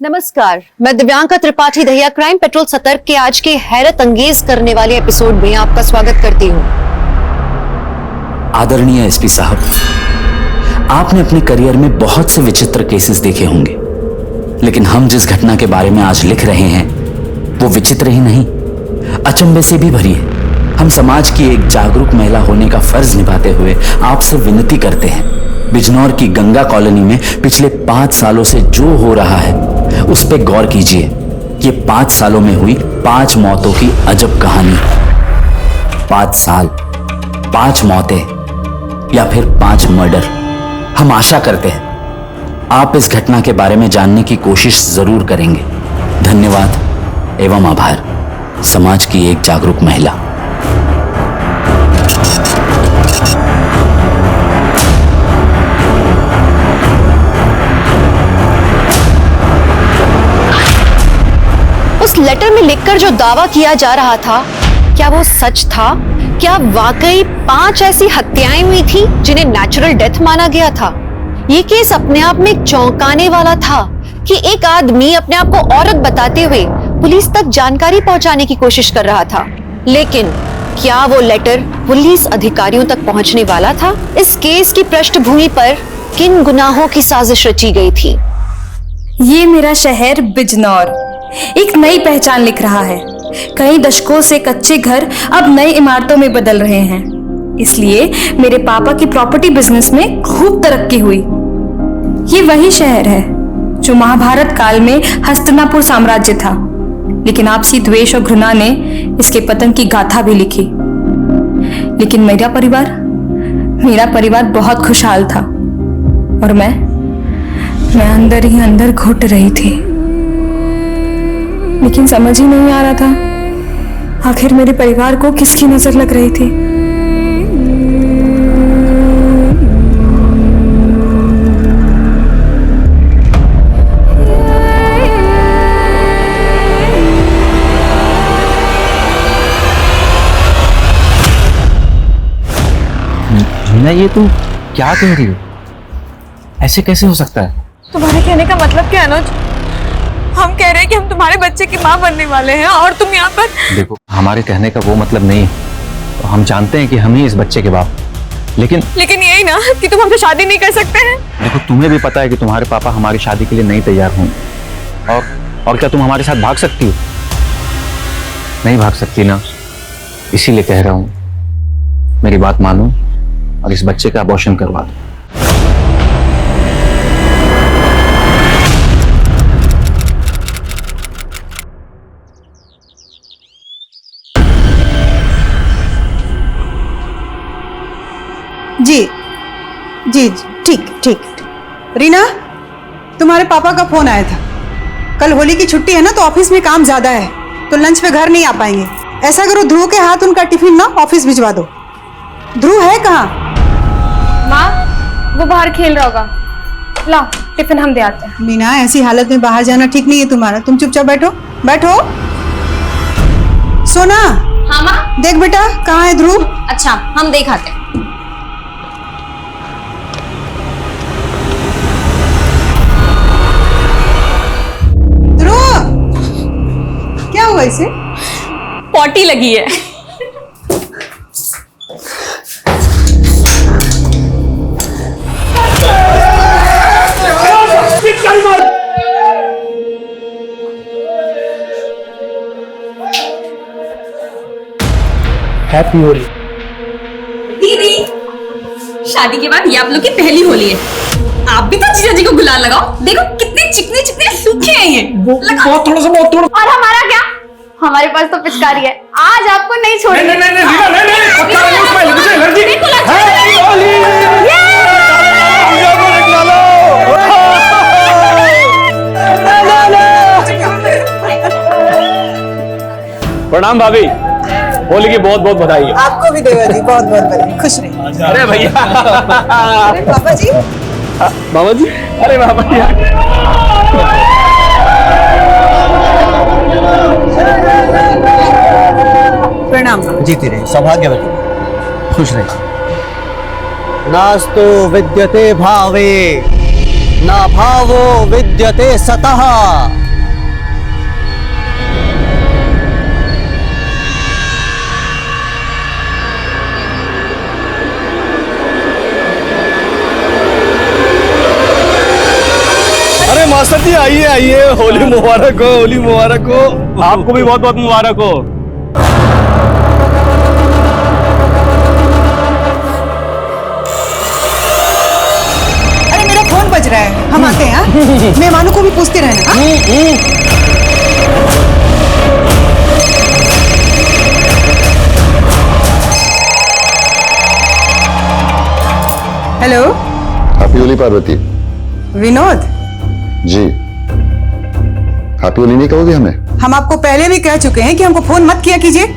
नमस्कार, मैं Divyanka Tripathi Dahiya crime petrol सतर्क के आज के हैरत अंगेज करने वाले एपिसोड में आपका स्वागत करती हूँ। आदरणीय एसपी साहब, आपने अपने करियर में बहुत से विचित्र केसेस देखे होंगे, लेकिन हम जिस घटना के बारे में आज लिख रहे हैं वो विचित्र ही नहीं, अचंभे से भी भरी है। हम समाज की एक जागरूक महिला होने का फर्ज निभाते हुए आपसे विनती करते हैं, बिजनौर की गंगा कॉलोनी में पिछले 5 सालों से जो हो रहा है उस पे गौर कीजिए। ये 5 सालों में हुई 5 मौतों की अजब कहानी। 5 साल, 5 मौतें या फिर 5 मर्डर। हम आशा करते हैं आप इस घटना के बारे में जानने की कोशिश जरूर करेंगे। धन्यवाद एवं आभार, समाज की एक जागरूक महिला। उस लेटर में लिखकर जो दावा किया जा रहा था, क्या वो सच था? क्या वाकई 5 ऐसी हत्याएं हुई थी जिन्हें नेचुरल डेथ माना गया था? ये केस अपने आप में चौंकाने वाला था कि एक आदमी अपने आप को औरत बताते हुए पुलिस तक जानकारी पहुंचाने की कोशिश कर रहा था। लेकिन क्या वो लेटर पुलिस अधिकारियों तक पहुंचने वाला था? इस केस की पृष्ठभूमि पर किन गुनाहों की साजिश रची गई थी? ये मेरा शहर बिजनौर एक नई पहचान लिख रहा है। कई दशकों से कच्चे घर अब नई इमारतों में बदल रहे हैं, इसलिए मेरे पापा की प्रॉपर्टी बिजनेस में खूब तरक्की हुई। ये वही शहर है जो महाभारत काल में हस्तिनापुर साम्राज्य था, लेकिन आपसी द्वेष और घृणा ने इसके पतन की गाथा भी लिखी। लेकिन मेरा परिवार बहुत खुशहाल था और मैं अंदर ही अंदर घुट रही थी। लेकिन समझ ही नहीं आ रहा था आखिर मेरे परिवार को किसकी नजर लग रही थी। मीना, ये तू क्या कह रही हो? ऐसे कैसे हो सकता है? तुम्हारे कहने का मतलब क्या अनुज? हम कह रहे हैं कि हम तुम्हारे बच्चे की माँ बनने वाले हैं और तुम यहाँ पर। देखो, हमारे कहने का वो मतलब नहीं है। हम जानते हैं कि हम ही इस बच्चे के बाप, लेकिन यही ना कि तुम हमसे शादी नहीं कर सकते हैं। देखो, तुम्हें भी पता है कि तुम्हारे पापा हमारी शादी के लिए नहीं तैयार होंगे। और क्या तुम हमारे साथ भाग सकती हो? नहीं भाग सकती ना, इसीलिए कह रहा हूँ मेरी बात मानो और इस बच्चे का अबॉर्शन करवा दो। जी जी ठीक ठीक। रीना, तुम्हारे पापा का फोन आया था। कल होली की छुट्टी है ना, तो ऑफिस में काम ज्यादा है, तो लंच पे घर नहीं आ पाएंगे। ऐसा करो, ध्रुव के हाथ उनका टिफिन ना ऑफिस भिजवा दो। ध्रुव है कहाँ? माँ, वो बाहर खेल रहा होगा। ला, टिफिन हम दे आते हैं। मीना, ऐसी हालत में बाहर जाना ठीक नहीं है तुम्हारा। तुम चुपचाप बैठो बैठो। सोना। हाँ माँ। देख बेटा, कहाँ है ध्रुव? अच्छा, हम देख आते हैं। क्या हुआ इसे? पॉटी लगी है। हैप्पी होली। दीदी, शादी के बाद ये आप लोग की पहली होली है। आप भी तो जीजा जी को गुलाल लगाओ। देखो कितने चिकने चिकने सूखे हैं ये। बहुत थोड़ा। और हमारा क्या? हमारे पास तो पिचकारी है, आज आपको नहीं छोड़ेंगे। प्रणाम भाभी, होली की बहुत बहुत बधाई है। आपको भी देवा जी, बहुत बहुत बधाई। खुश रहिए। अरे भैया। अरे बाबा जी। बाबा जी, अरे बाबा जी। प्रणाम। जीती रहे, सौभाग्यवती, खुश रहे। नास्तु विद्यते भावे न भावो विद्यते सतः। अरे मास्टर जी आइए आइए, होली मुबारक हो, होली मुबारक हो। आपको भी बहुत बहुत मुबारक हो। अरे मेरा फोन बज रहा है, हम आते हैं। हाँ? मेहमानों को भी पूछते रहना। हाँ? Hello, happy Holi Parvati. Vinod, ji, happy Holi नहीं कहोगे हमें? हम आपको पहले भी कह चुके हैं कि हमको फोन मत किया कीजिए।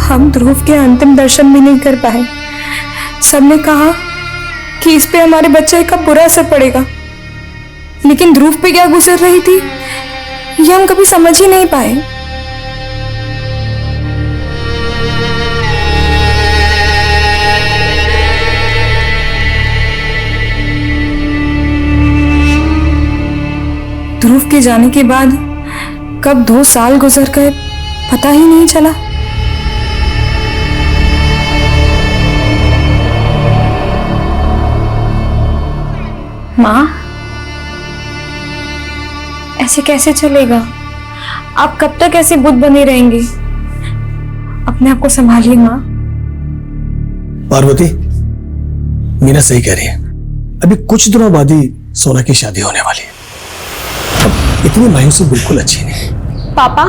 हम ध्रुव के अंतिम दर्शन भी नहीं कर पाए। सबने कहा कि इस पे हमारे बच्चे का बुरा असर पड़ेगा, लेकिन ध्रुव पे क्या गुजर रही थी ये हम कभी समझ ही नहीं पाए। ध्रुव के जाने के बाद कब 2 साल गुजर गए पता ही नहीं चला। माँ, ऐसे कैसे चलेगा? आप कब तक ऐसे बुद्ध बने रहेंगे? अपने आप को संभालिए माँ। पार्वती, मीना सही कह रही है। अभी कुछ दिनों बाद ही सोना की शादी होने वाली है। अब इतनी मायूसी बिल्कुल अच्छी नहीं। पापा,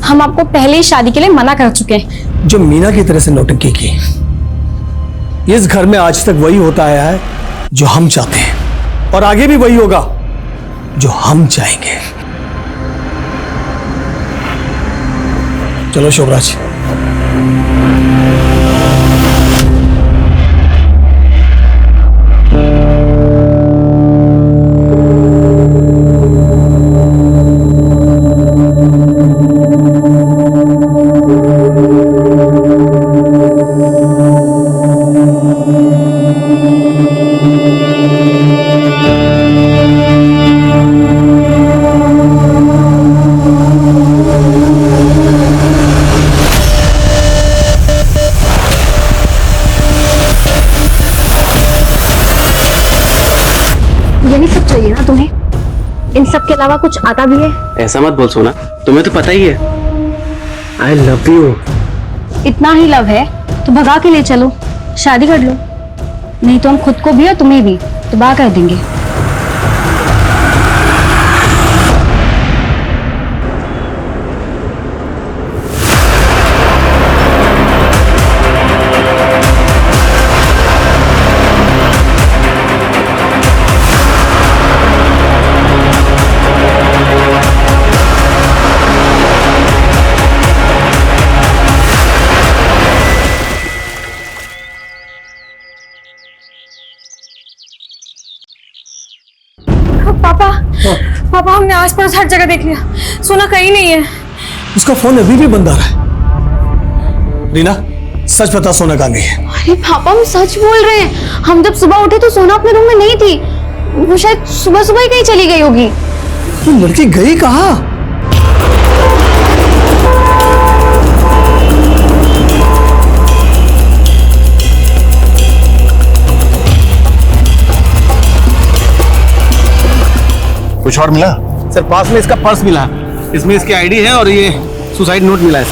हम आपको पहले ही शादी के लिए मना कर चुके हैं। जो मीना की तरह से नौटंकी की, इस घर में आज तक वही होता आया है जो हम चाहते हैं, और आगे भी वही होगा जो हम चाहेंगे। चलो शोभराज। यही सब चाहिए ना तुम्हें? इन सब के अलावा कुछ आता भी है? ऐसा मत बोल सोना, तुम्हें तो पता ही है आई लव यू। इतना ही लव है तो भगा के ले चलो, शादी कर लो, नहीं तो हम खुद को भी और तुम्हें भी तबाह कर देंगे। पापा, हमने आस पास हर जगह देख लिया, सोना कहीं नहीं है। उसका फोन अभी भी बंद आ रहा है। रीना, सच बता, सोना कहाँ गई है? अरे पापा, हम सच बोल रहे हैं। हम जब सुबह उठे तो सोना अपने रूम में नहीं थी, वो शायद सुबह सुबह ही कहीं चली गई होगी। तो लड़की गई कहाँ? कुछ और मिला? सर पास में इसका पर्स मिला, इसमें इसकी आईडी है और ये सुसाइड नोट मिला है।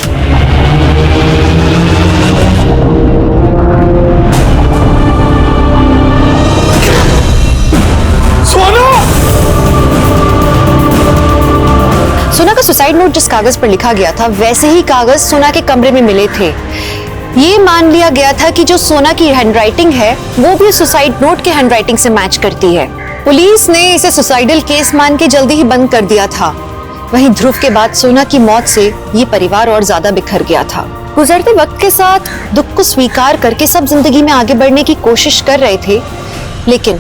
सोना का सुसाइड नोट जिस कागज पर लिखा गया था वैसे ही कागज सोना के कमरे में मिले थे। ये मान लिया गया था कि जो सोना की हैंडराइटिंग है वो भी सुसाइड नोट के हैंडराइटिंग से मैच करती है। पुलिस ने इसे सुसाइडल केस मान के जल्दी ही बंद कर दिया था, वहीं ध्रुव के बाद सोना की मौत से ये परिवार और ज्यादा बिखर गया था। गुजरते वक्त के साथ दुख को स्वीकार करके सब जिंदगी में आगे बढ़ने की कोशिश कर रहे थे, लेकिन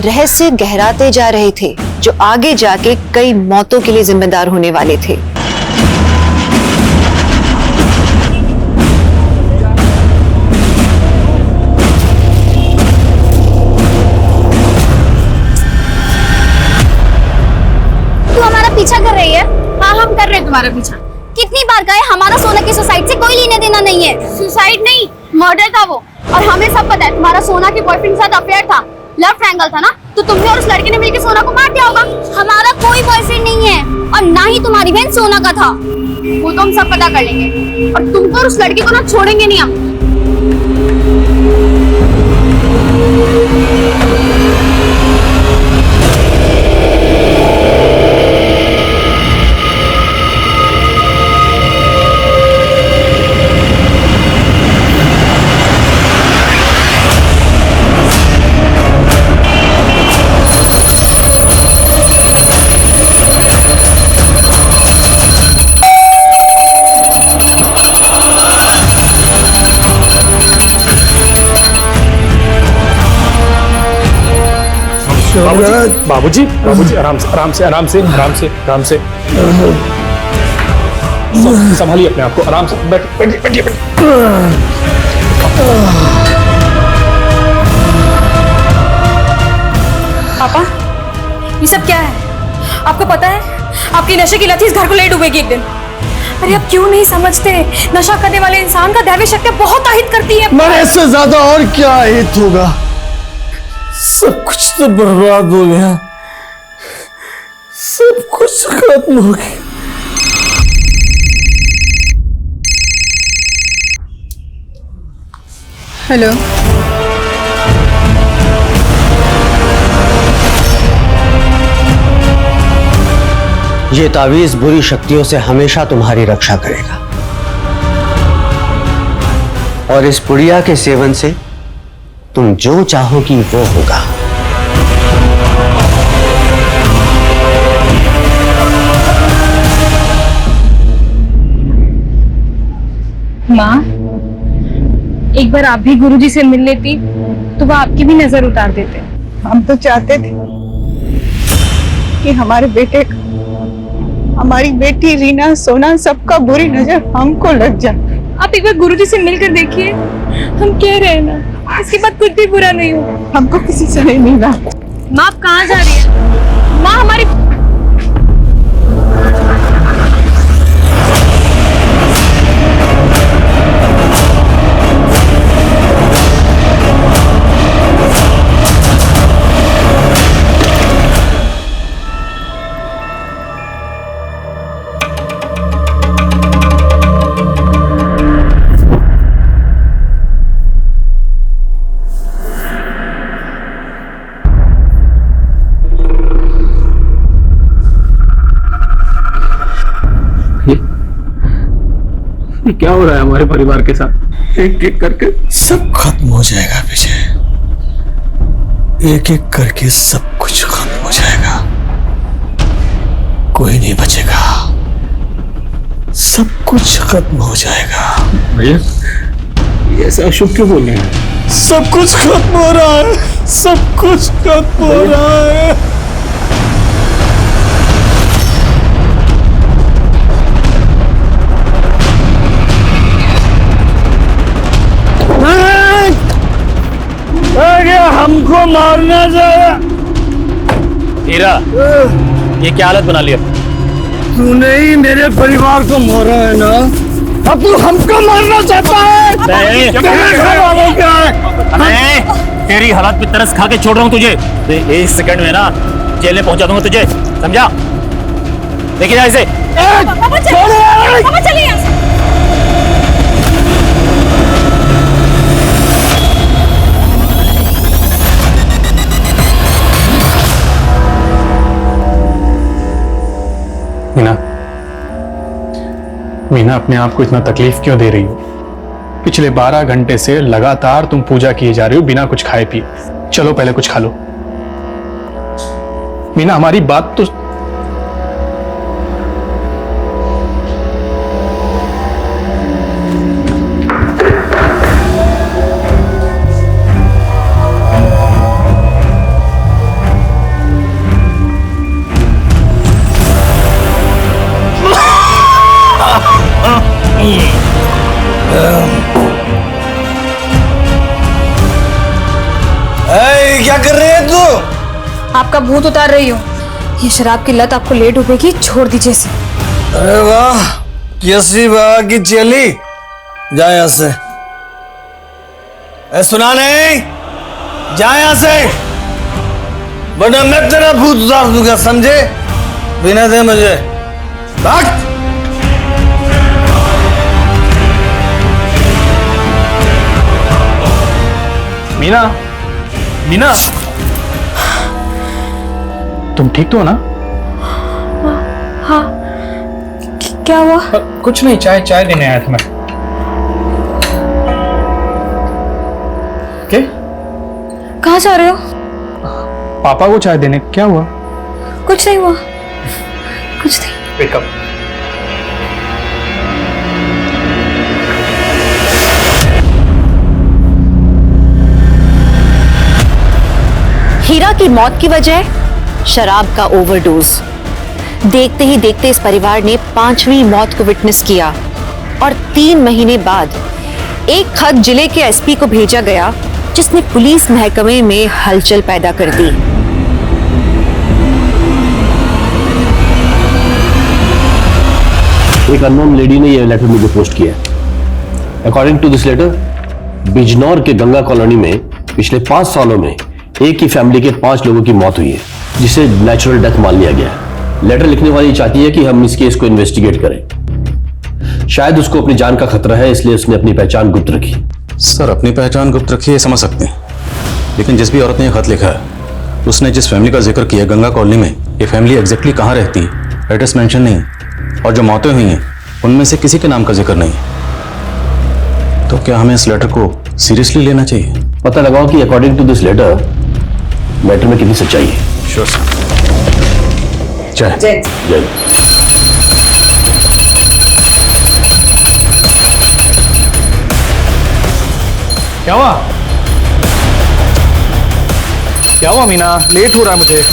रहस्य गहराते जा रहे थे जो आगे जाके कई मौतों के लिए जिम्मेदार होने वाले थे। पीछा कर रही है? हाँ, हम कर रहे हैं तुम्हारा पीछा। कितनी बार कहे हमारा सोना की सुसाइड से कोई लेने देना नहीं है। सुसाइड नहीं, मर्डर था वो। और हमें सब पता है तुम्हारा सोना के बॉयफ्रेंड के साथ अफेयर था, लव ट्रायंगल था ना, तो तुमने और उस लड़के ने मिलकर सोना को मार दिया होगा। हमारा कोई बॉयफ्रेंड नहीं है और ना ही तुम्हारी बहन सोना का था, वो तो हम सब पता कर लेंगे। और तुमको और उस लड़के को ना छोड़ेंगे नहीं हम। बाबूजी, बाबूजी, आराम से, आराम से, आराम से, आराम से, आराम से। संभालिए अपने आप को, आराम से बैठिए, बैठिए। पापा, ये सब क्या है? आपको पता है आपकी नशे की लत इस घर को ले डूबेगी एक दिन। अरे आप क्यों नहीं समझते, नशा करने वाले इंसान का दैवी शक्ति बहुत आहित करती है। मरे से ज्यादा और क्या आहित होगा? सब कुछ तो बर्बाद हो गया, सब कुछ खत्म हो गया। हेलो, ये तावीज बुरी शक्तियों से हमेशा तुम्हारी रक्षा करेगा और इस पुड़िया के सेवन से तुम जो चाहोगी वो होगा। माँ, एक बार आप भी गुरुजी से मिल लेती तो वो आपकी भी नजर उतार देते। हम तो चाहते थे कि हमारे बेटे, हमारी बेटी रीना, सोना, सबका बुरी नजर हमको लग जाए। आप एक बार गुरुजी से मिलकर देखिए, हम कह रहे हैं ना, इसके बाद कुछ भी बुरा नहीं हो। हमको किसी से नहीं मिलना। माँ, आप कहाँ जा रही है? माँ, हमारी ये क्या हो रहा है हमारे परिवार के साथ? एक एक करके सब खत्म हो जाएगा विजय, एक एक करके सब कुछ खत्म हो जाएगा, कोई नहीं बचेगा, सब कुछ खत्म हो जाएगा। भैया, ये ऐसा अशुभ क्यों बोल रहे हैं? सब कुछ खत्म हो रहा है, सब कुछ खत्म हो रहा है। हमको मारना चाहिए। हीरा, ये क्या हालत बना लिया? तूने ही मेरे परिवार को मारा है ना, अब तू हमको मारना चाहता है? नहीं, क्या मैं तेरी हालत पे तरस खा के छोड़ रहा हूँ तुझे। एक सेकंड में ना जेल में पहुंचा दूंगा तुझे, समझा? देखिए जा इसे। चलिए। मीना, मीना, अपने आप को इतना तकलीफ क्यों दे रही हो? पिछले 12 घंटे से लगातार तुम पूजा किए जा रही हो बिना कुछ खाए पिए। चलो पहले कुछ खा लो। मीना, हमारी बात तो क्या कर रही है तू? आपका भूत उतार रही हूँ। ये शराब की लत आपको ले डूबेगी, छोड़ दीजिए इसे। अरे वाह, कैसी बाबा की चली। जा यहाँ से। सुना नहीं, जा यहाँ से, वरना मैं तेरा भूत उतार दूंगा, समझे? बिना दे मुझे भाग। मीना, मीना, तुम ठीक तो हो ना? हाँ, क्या हुआ? कुछ नहीं, चाय देने आया था मैं। क्या? कहाँ जा रहे हो? पापा को चाय देने। क्या हुआ? कुछ नहीं हुआ, कुछ नहीं। पिकअप। हीरा की मौत की वजह शराब का ओवरडोज। देखते ही देखते इस परिवार ने 5वीं मौत को विटनेस किया और 3 महीने बाद एक खत जिले के एसपी को भेजा गया, जिसने पुलिस महकमे में हलचल पैदा कर दी। एक अननोन लेडी ने यह लेटर मुझे पोस्ट किया। According to this letter, Bijnor के गंगा कॉलोनी में पिछले 5 सालों में एक ही फैमिली के 5 लोगों की मौत हुई है, जिसे नेचुरल डेथ मान लिया गया है। लेटर लिखने वाली चाहती है कि हम इस केस को इन्वेस्टिगेट करें। शायद उसको अपनी जान का खतरा है, इसलिए उसने अपनी पहचान गुप्त रखी। सर, अपनी पहचान गुप्त रखी है समझ सकते हैं, लेकिन जिस भी औरत ने यह खत लिखा है, उसने जिस फैमिली का जिक्र किया गंगा कॉलोनी में, ये फैमिली एग्जैक्टली कहाँ रहती है, एड्रेस मेंशन नहीं, और जो मौतें हुई हैं उनमें से किसी के नाम का जिक्र नहीं। तो क्या हमें इस लेटर को सीरियसली लेना चाहिए? पता लगाओ कि according to this letter matter में कितनी सच्चाई है। Sure sir. जय जय। क्या हुआ? क्या हुआ मीना? लेट हो रहा है मुझे।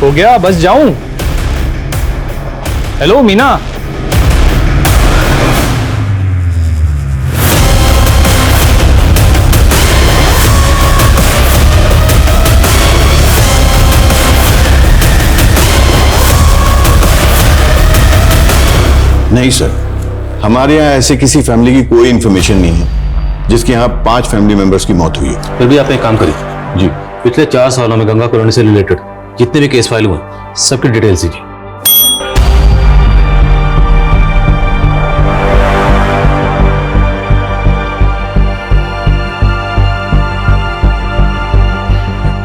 हो गया, बस जाऊं? हेलो मीना। नहीं सर, हमारे यहाँ ऐसे किसी फैमिली की कोई इंफॉर्मेशन नहीं है जिसके यहाँ 5 फैमिली मेंबर्स की मौत हुई है। फिर भी आप एक काम करिए जी, पिछले 4 सालों में गंगा कॉलोनी से रिलेटेड जितने भी केस फाइल हुए सबकी डिटेल्स दीजिए।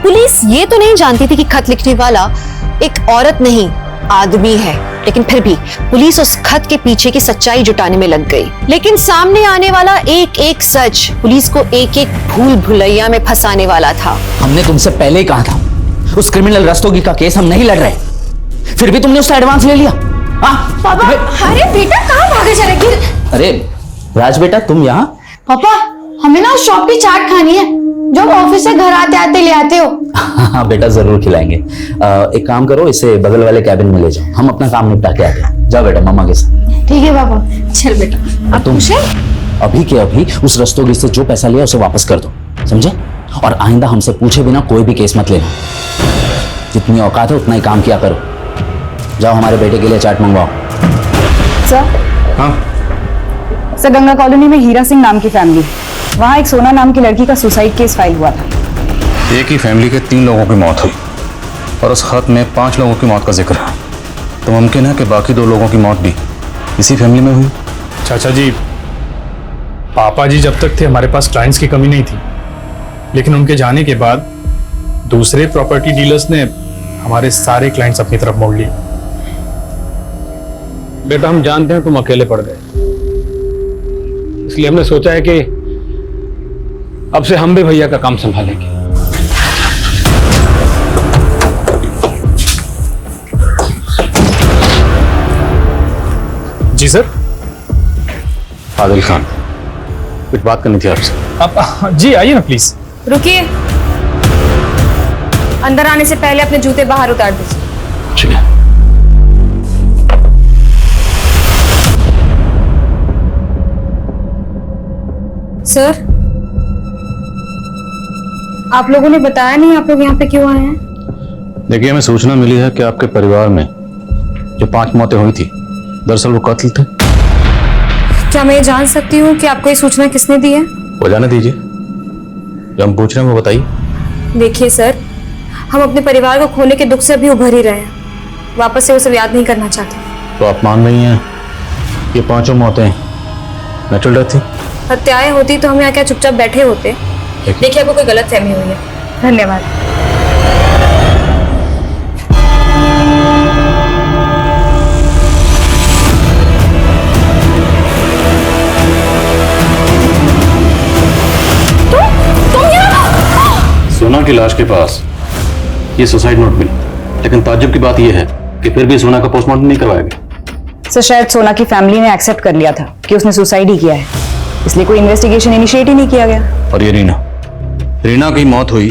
पुलिस ये तो नहीं जानती थी कि खत लिखने वाला एक औरत नहीं, आदमी है, लेकिन फिर भी पुलिस उस खत के पीछे की सच्चाई जुटाने में लग गई। लेकिन सामने आने वाला एक एक सच पुलिस को एक एक भूल भुलैया में फंसाने वाला था। हमने तुमसे पहले ही कहा था, उस क्रिमिनल रस्तोगी का केस हम नहीं लड़ रहे, फिर भी तुमने उसका एडवांस ले लिया। पापा, अरे बेटा कहाँ भागे जा रहे? अरे राज बेटा, तुम यहाँ? पापा, हमें ना शॉप की चाट खानी है जो ऑफिस से घर आते आते ले आते हो। हाँ बेटा, जरूर खिलाएंगे। एक काम करो, इसे बगल वाले कैबिन में ले जाओ, हम अपना काम निपटा के आते हैं। जाओ बेटा मम्मा के साथ। ठीक है पापा। चल बेटा। अब तुम अभी के अभी उस रस्तोगी से जो पैसा लिया उसे वापस कर दो, समझे? और आइंदा हमसे पूछे बिना कोई भी केस मत लेना। जितनी औकात है उतना ही काम किया करो। जाओ हमारे बेटे के लिए चाट मंगवाओ। सर। हाँ सर, गंगा कॉलोनी में हीरा सिंह नाम की फैमिली, वहाँ एक सोना नाम की लड़की का सुसाइड केस फाइल हुआ था। एक ही फैमिली के 3 लोगों की मौत हुई और उस खत में 5 लोगों की मौत का जिक्र है, तो मुमकिन है कि बाकी 2 लोगों की मौत भी इसी फैमिली में हुई। चाचा जी, पापा जी जब तक थे हमारे पास क्लाइंट्स की कमी नहीं थी, लेकिन उनके जाने के बाद दूसरे प्रॉपर्टी डीलर्स ने हमारे सारे क्लाइंट्स अपनी तरफ मोड़ लिए। बेटा, हम जानते हैं तुम अकेले पड़ गए, इसलिए हमने सोचा है कि अब से हम भी भैया का काम संभालेंगे। जी सर। आदिल खान, कुछ बात करनी थी आपसे। आप जी आइए ना प्लीज। रुकिए, अंदर आने से पहले अपने जूते बाहर उतार दीजिए। ठीक है। सर, आप लोगों ने बताया नहीं आप लोग यहाँ पे क्यों आए हैं? देखिए, हमें सूचना मिली है कि आपके परिवार में जो 5 मौतें हुई थी, दरअसल वो कत्ल थे। क्या मैं ये जान सकती हूँ कि आपको ये सूचना किसने दी है? वो जाने दीजिए, जो हम पूछ रहे हैं वो बताइए। देखिए सर, हम अपने परिवार को खोने के दुख से अभी उभर ही रहे हैं, वापस से वो सब याद नहीं करना चाहते। तो आप मान रही हैं ये 5 मौतें नेचुरल डेथ थी? हत्याएं होती तो हम यहाँ क्या चुपचाप बैठे होते? देखिए, आपको कोई गलत फहमी हुई है। धन्यवाद। सोना की लाश के पास ये सुसाइड नोट मिला, लेकिन ताज्जुब की बात यह है कि फिर भी सोना का पोस्टमार्टम नहीं करवाया गया। सर, शायद सोना की फैमिली ने एक्सेप्ट कर लिया था कि उसने सुसाइड ही किया है, इसलिए कोई इन्वेस्टिगेशन इनिशिएट ही नहीं किया गया। और ये रीना की मौत हुई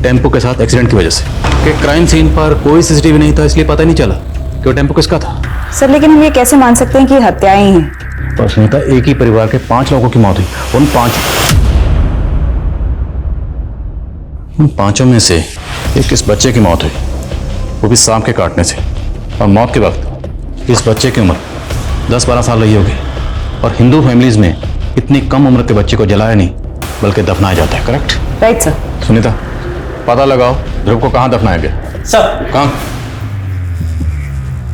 टेम्पो के साथ एक्सीडेंट की वजह से, कि क्राइम सीन पर कोई सीसीटीवी नहीं था, इसलिए पता नहीं चला कि वो टेम्पो किसका था। सर, लेकिन हम ये कैसे मान सकते हैं कि हत्याएं ही हैं? और सुनीता, एक ही परिवार के 5 लोगों की मौत हुई। उन पांचों में से एक इस बच्चे की मौत हुई, वो भी सांप के काटने से। और मौत के वक्त इस बच्चे की उम्र 10-12 साल रही होगी। और हिंदू फैमिलीज में इतनी कम उम्र के बच्चे को जलाया नहीं बल्कि दफनाया जाता है। करेक्ट? Right sir. सुनीता, पता लगाओ ध्रुव को कहाँ दफनाया गया। सर, कहाँ?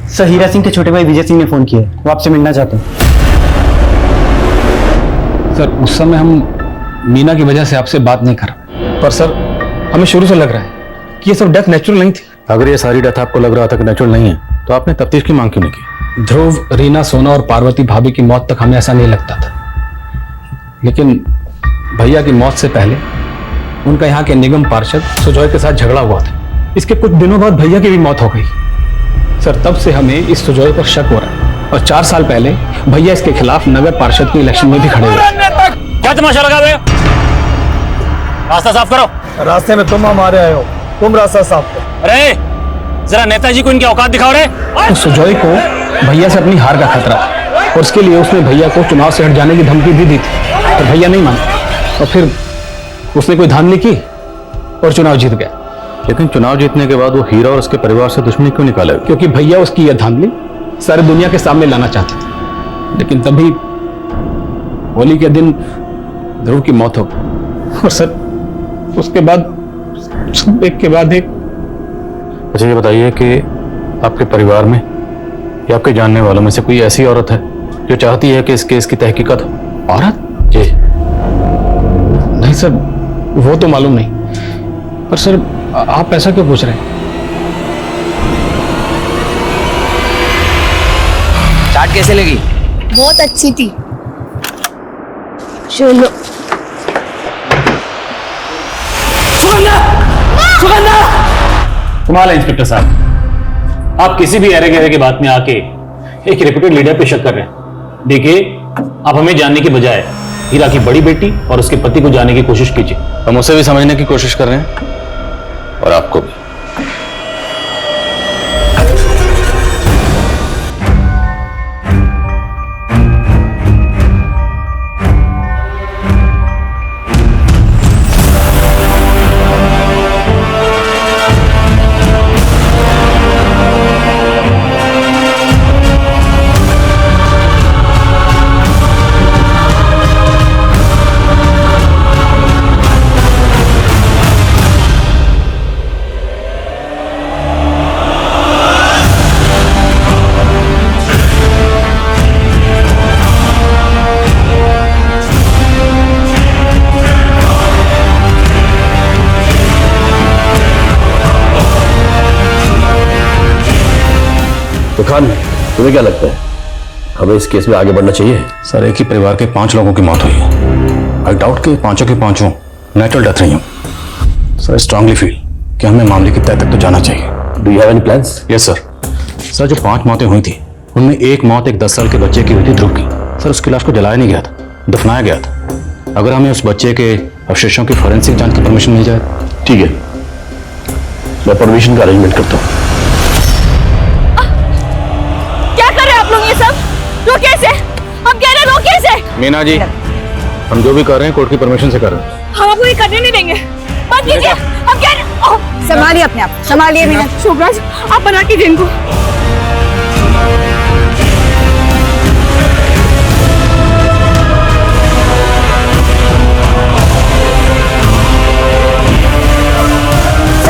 सर, हीरा सिंह के छोटे भाई विजय सिंह ने फोन किया, वो आपसे मिलना चाहते हैं। सर, उस समय हम मीना की वजह से आपसे बात नहीं कर, पर सर हमें शुरू से लग रहा है कि ये सब डेथ नेचुरल नहीं थी। अगर ये सारी डेथ आपको लग रहा था कि नेचुरल नहीं है, तो आपने तफ्तीश की मांग क्यों नहीं की? ध्रुव, रीना, सोना और पार्वती भाभी की मौत तक हमें ऐसा नहीं लगता था, लेकिन भैया की मौत से पहले उनका यहाँ के निगम पार्षद सुजॉय के साथ झगड़ा हुआ था। इसके कुछ दिनों बाद भैया की भी मौत हो गई। सर, तब से हमें इस सुजॉय पर शक हो रहा है, और 4 साल पहले भैया इसके खिलाफ नगर पार्षद के इलेक्शन में भी खड़े हुए। क्या तमाशा लगा रहे हो? रास्ता साफ करो। रास्ते में तुम हमारे आए हो, तुम रास्ता साफ करो। अरे जरा नेताजी को इनकी औकात दिखाओ रे। तो सुजॉय को भैया से अपनी हार का खतरा था, और उसके लिए उसने भैया को चुनाव से हट जाने की धमकी भी दी थी, पर भैया नहीं माना, और फिर उसने कोई धांधली की और चुनाव जीत गया। लेकिन चुनाव जीतने के बाद वो हीरा और उसके परिवार से दुश्मनी क्यों निकाले? क्योंकि भैया उसकी यह धांधली सारी दुनिया के सामने लाना चाहते थे। लेकिन तभी होली के दिन ध्रुव की मौत हो गई, और सर उसके बाद एक के बाद एक। अच्छा, ये बताइए कि आपके परिवार में या आपके जानने वालों में से कोई ऐसी औरत है जो चाहती है कि इस केस की तहकीकात हो? औरत? जी नहीं सर, वो तो मालूम नहीं, पर सर आप ऐसा क्यों पूछ रहे हैं? चाट कैसे लगी? बहुत अच्छी थी। चलो। कमाल है इंस्पेक्टर साहब, आप किसी भी अरे गहरे की बात में आके एक रेप्यूटेड लीडर पे शक कर रहे हैं। देखिए, आप हमें जानने के बजाय हीरा की बड़ी बेटी और उसके पति को जानने की कोशिश कीजिए। हम उसे भी समझने की कोशिश कर रहे हैं और आपको भी। तो खान, तुम्हें क्या लगता है हमें इस केस में आगे बढ़ना चाहिए? सर, एक ही परिवार के 5 लोगों की मौत हुई है। आई डाउट कि पांचों के पांचों नेचुरल डेथ रही हूं। सर, स्ट्रांगली फील कि हमें मामले की तह तक तो जाना चाहिए। Do you have any plans? Yes sir. Sir, जो 5 मौतें हुई थी उनमें एक मौत एक 10 साल के बच्चे की हुई थी, ध्रुव की। सर, उसकी लाश को जलाया नहीं गया था, दफनाया गया था। अगर हमें उस बच्चे के अवशेषों की फॉरेंसिक जांच की परमिशन मिल जाए। ठीक है, मैं परमिशन का अरेंजमेंट करता हूँ। क्या कर रहे हैं आप लोग ये सब? रोकिए इसे, हम कह रहे हैं रोकिए इसे। मीना जी, हम जो भी कर रहे हैं कोर्ट की परमिशन से कर रहे हैं। हम आपको ये करने नहीं देंगे, मत कीजिए। हम कह रहे हैं। संभालिए अपने आप, संभालिए मीना। शोभराज, आप बना कीजिए इनको।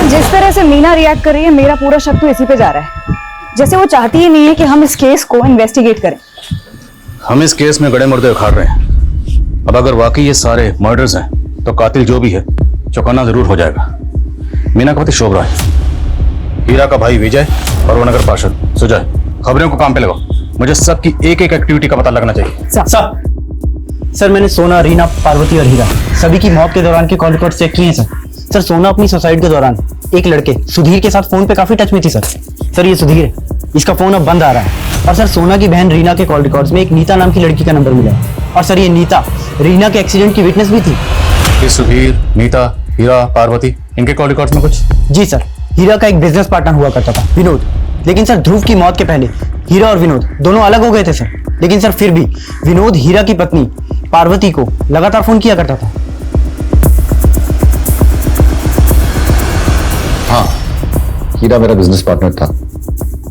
जिस तरह से मीना रिएक्ट कर रही है, मेरा पूरा शक तो इसी पे जा रहा है, जैसे वो चाहती ही नहीं है कि हम इस केस को इन्वेस्टिगेट करें। हम इस केस में गड़े मुर्दे उखाड़ रहे हैं। अब अगर वाकई ये सारे मर्डर्स हैं तो कातिल जो भी है चौंकाना जरूर हो जाएगा। मीना का पति शोभराज, हीरा का भाई विजय और वो नगर पार्षद सुजय, खबरों को काम पे लगाओ। मुझे सबकी एक एक एक्टिविटी का पता लगना चाहिए। सर मैंने सोना, रीना, पार्वती और हीरा सभी की मौत के दौरान के कॉल रिकॉर्ड चेक किए हैं सर। सर सोना अपनी सुसाइड के दौरान एक लड़के सुधीर के साथ फोन पे काफी टच में थी सर ये सुधीर है, इसका फोन अब बंद आ रहा है। और सर सोना की बहन रीना के कॉल रिकॉर्ड्स में एक नीता नाम की लड़की का नंबर मिला है। और सर ये नीता रीना के एक्सीडेंट की विटनेस भी थी। ये सुधीर, नीता, हीरा, पार्वती, इनके कॉल रिकॉर्ड्स में कुछ? जी सर, हीरा का एक बिजनेस पार्टनर हुआ करता था विनोद, लेकिन सर ध्रुव की मौत के पहले हीरा और विनोद दोनों अलग हो गए थे सर। लेकिन सर फिर भी विनोद हीरा की पत्नी पार्वती को लगातार फोन किया करता था। हाँ, हीरा मेरा बिजनेस पार्टनर था,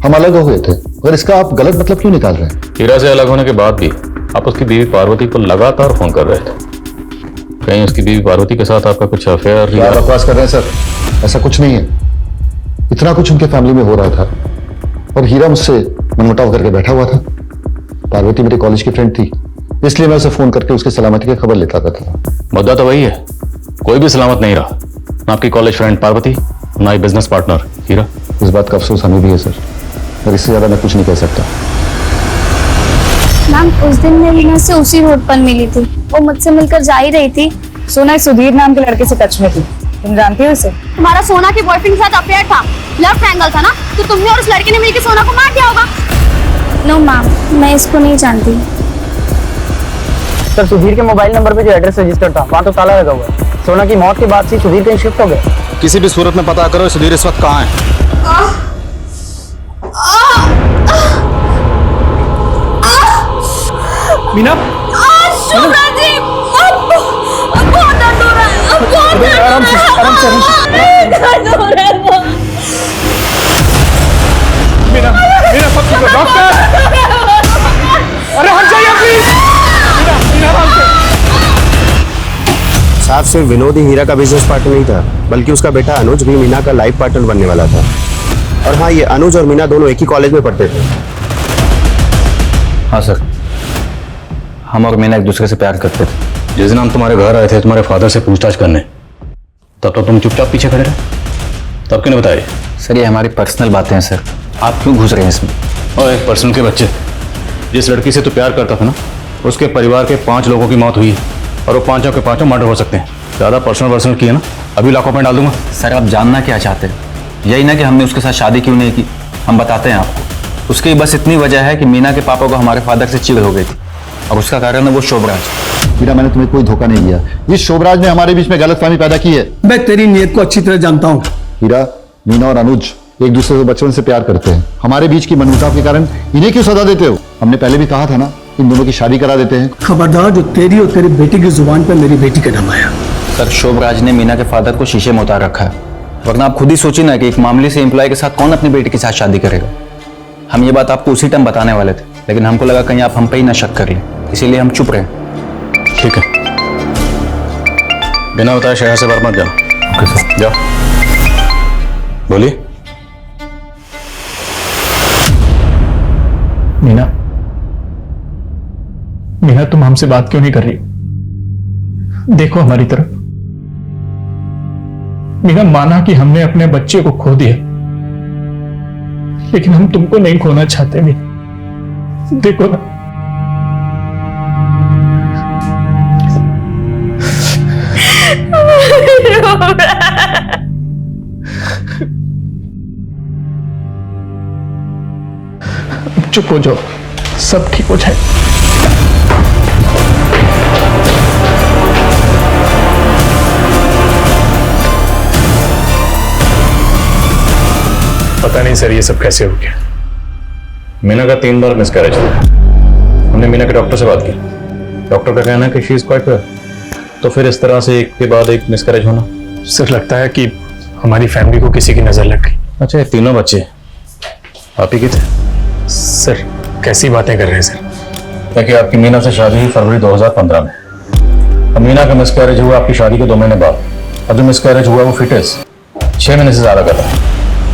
हम अलग हो गए थे, और इसका आप गलत मतलब क्यों निकाल रहे हैं? हीरा से अलग होने के बाद भी आप उसकी बीवी पार्वती को लगातार फोन कर रहे थे। कहीं उसकी बीवी पार्वती के साथ आपका कुछ अफेयर? क्या बकवास कर रहे हैं सर, ऐसा कुछ नहीं है। इतना कुछ उनके फैमिली में हो रहा था और हीरा मुझसे मनमुटाव करके बैठा हुआ था। पार्वती मेरी कॉलेज की फ्रेंड थी, इसलिए मैं उसे फोन करके उसकी सलामती की खबर लेता था। मुद्दा तो वही है, कोई भी सलामत नहीं रहा, ना आपकी कॉलेज फ्रेंड पार्वती, ना ही बिजनेस पार्टनर हीरा। इस बात का अफसोस हमें भी है सर, और इससे ज्यादा मैं कुछ नहीं कह सकता। मैम, उस दिन मैं रीना से उसी रोड पर मिली थी, वो मुझसे मिलकर जा ही रही थी। सोना एक सुधीर नाम के लड़के से टच में थी, तुम जानती हो उसे? तुम्हारा सोना के बॉयफ्रेंड के साथ अफेयर था, लव ट्रायंगल था ना, तो तुमने और उस लड़के ने मिलकर सोना को मार दिया होगा। नो मैम, मैं इसको नहीं जानती। सर सुधीर के मोबाइल नंबर पे जो एड्रेस रजिस्टर था वहाँ तो ताला लगा हुआ है। सोना की मौत के बाद से सुधीर कहीं शिफ्ट हो गए। किसी भी सूरत में पता करो सुधीर इस वक्त कहाँ है। मीना, आराम से, आराम से। मीना, मीना सब ठीक है, डॉक्टर। अरे हट जाइए प्लीज। मीना, आराम से। साहब, सिर्फ विनोद ही हीरा का बिजनेस पार्टनर नहीं था, बल्कि उसका बेटा अनुज भी मीना का लाइफ पार्टनर बनने वाला था। और हाँ, ये अनुज और मीना दोनों एक ही कॉलेज में पढ़ते थे। हाँ सर, हम और मीना एक दूसरे से प्यार करते थे। जिस दिन हम तुम्हारे घर आए थे तुम्हारे फादर से पूछताछ करने, तब तो तुम चुपचाप पीछे खड़े रहे, तब क्यों नहीं बताए? सर ये हमारी पर्सनल बातें हैं सर, आप क्यों घुस रहे हैं इसमें? और एक पर्सनल के बच्चे, जिस लड़की से तू प्यार करता था ना, उसके परिवार के 5 लोगों की मौत हुई और वो 5 के 5 मर्डर हो सकते हैं। ज़्यादा पर्सनल किए ना, अभी लाखों में डाल दूंगा। सर आप जानना क्या चाहते हैं? यही ना कि हमने उसके साथ शादी क्यों नहीं की, हम बताते हैं आपको। उसकी बस इतनी वजह है कि मीना के पापा को हमारे फादर से चिढ़ हो गई थी, और उसका कारण है वो शोभराज। मीरा, मैंने तुम्हें कोई धोखा नहीं दिया, इस शोभराज ने हमारे बीच में गलतफहमी पैदा की है। मैं तेरी नीयत को अच्छी तरह जानता हूँ। हीरा, मीना और अनुज एक दूसरे से बचपन से प्यार करते हैं, हमारे बीच की मनमुटाव के कारण इन्हें क्यों सजा देते हो? हमने पहले भी कहा था ना, इन दोनों की शादी करा देते हैं। खबरदार जो तेरी और तेरी बेटी की जुबान पर मेरी बेटी का नाम आया। सर शोभराज ने मीना के फादर को शीशे में उतार रखा है, वरना आप खुद ही सोचिए ना कि एक मामूली से एम्प्लॉय के साथ कौन अपनी बेटी के साथ शादी करेगा। हम ये बात आपको उसी टाइम बताने वाले थे, लेकिन हमको लगा कहीं आप हम पे ही ना शक कर लें, इसीलिए हम चुप रहे। ठीक है, बिना बताए शहर से बाहर मत जाओ। ओके सर, जाओ। बोलिए। मीना, मीना तुम हमसे बात क्यों नहीं कर रही? देखो हमारी तरफ। मीना, माना कि हमने अपने बच्चे को खो दिया, लेकिन हम तुमको नहीं खोना चाहते। मीना देखो ना, चुप हो जाओ, सब ठीक हो जाए। पता नहीं सर ये सब कैसे हो गया। मीना का 3 बार मिसकैरेज हुआ। हमने मीना के डॉक्टर से बात की। डॉक्टर का कहना है कि शी इज क्वाइट वेल। तो फिर इस तरह से एक के बाद एक मिसकैरेज होना। सर लगता है कि हमारी फैमिली को किसी की नजर लग गई। अच्छा, ये तीनों बच्चे आप ही के थे? सर कैसी बातें कर रहे हैं सर? देखिए, आपकी मीना से शादी हुई फरवरी 2015 में। अब मीना का मिसकैरेज हुआ आपकी शादी के 2 महीने बाद। अब जो मिसकैरेज हुआ वो फिटनेस 6 महीने से ज्यादा कर रहा है।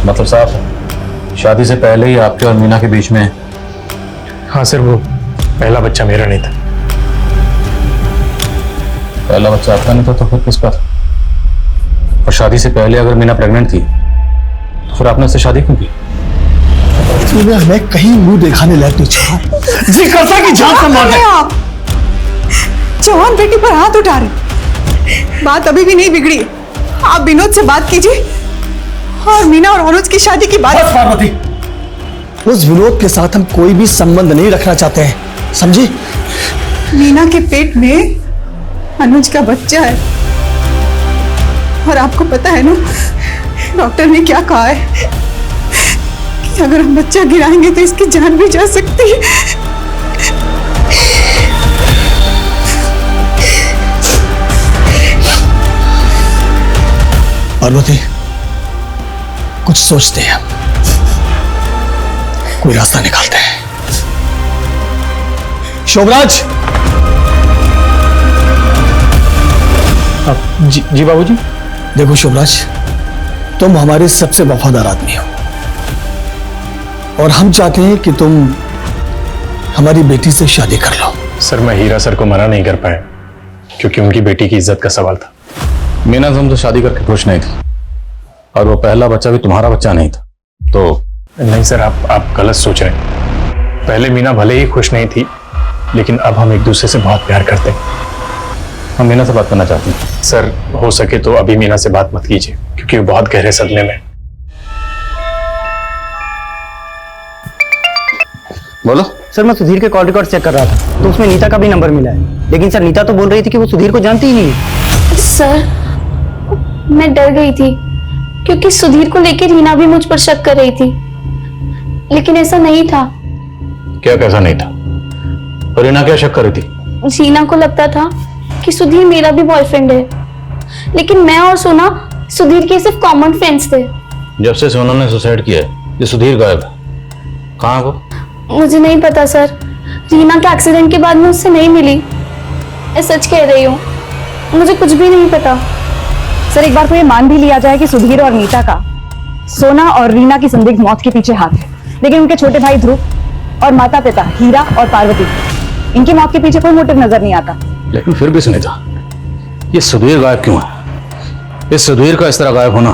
मतलब साफ है, शादी से पहले ही आपके और मीना के बीच में। हाँ सर, वो पहला बच्चा मेरा नहीं था। पहला बच्चा आपका नहीं था तो फिर किसका था? और शादी से पहले अगर मीना प्रेग्नेंट थी तो फिर आपने उससे शादी क्यों की? तूने हमें कहीं मुंह दिखाने लायक नहीं छोड़ा। जी करता कि जान से मार दे। आप जवान बेटी पर हाथ उठा रहे। बात अभी भी नहीं बिगड़ी। आप विनोद से बात कीजिए और मीना और अनुज की शादी की बात। बस पार्वती, उस विनोद के साथ हम कोई भी संबंध नहीं रखना चाहते हैं, समझी? मीना के पेट में अनुज का बच्चा है और आपको पता है ना डॉक्टर ने क्या कहा है कि अगर हम बच्चा गिराएंगे तो इसकी जान भी जा सकती है। पार्वती, कुछ सोचते हैं, कोई रास्ता निकालते हैं। शोभराज। जी बाबूजी। देखो शोभराज, तुम हमारे सबसे वफादार आदमी हो और हम चाहते हैं कि तुम हमारी बेटी से शादी कर लो। सर मैं हीरा सर को मना नहीं कर पाया क्योंकि उनकी बेटी की इज्जत का सवाल था। मीना तुमसे शादी करके खुश नहीं थी और वो पहला बच्चा भी तुम्हारा बच्चा नहीं था तो। नहीं सर, आप गलत सोच रहे हैं। पहले मीना भले ही खुश नहीं थी लेकिन अब हम एक दूसरे से बहुत प्यार करते हैं। हम मीना से बात करना चाहते हैं। सर हो सके तो अभी मीना से बात मत कीजिए क्योंकि वो बहुत गहरे सदमे में। बोलो। सर मैं सुधीर के कॉल रिकॉर्ड चेक कर रहा था तो उसमें नीता का भी नंबर मिला है, लेकिन सर नीता तो बोल रही थी कि वो सुधीर को जानती ही नहीं है। सर मैं डर गई थी क्योंकि सुधीर को लेकर रीना भी मुझ पर शक कर रही थी, लेकिन ऐसा नहीं था। क्या कैसा नहीं था? और रीना क्या शक कर रही थी? रीना को लगता था कि सुधीर मेरा भी बॉयफ्रेंड है, लेकिन मैं और सोना सुधीर के सिर्फ कॉमन फ्रेंड्स थे। जब से सोना ने सुसाइड किया है ये सुधीर गायब है। कहाँ वो? मुझे नहीं पता सर, रीना के एक्सीडेंट के बाद मैं उससे नहीं मिली। मैं सच कह रही हूँ, मुझे कुछ भी नहीं पता। सर एक बार तो ये मान भी लिया जाए कि सुधीर और नीता का सोना और रीना की संदिग्ध मौत के पीछे हाथ है, लेकिन उनके छोटे भाई ध्रुव और माता पिता हीरा और पार्वती, इनकी मौत के पीछे कोई मोटिव नजर नहीं आता। लेकिन फिर भी सुनीता, ये सुधीर गायब क्यों है? इस सुधीर का इस तरह गायब होना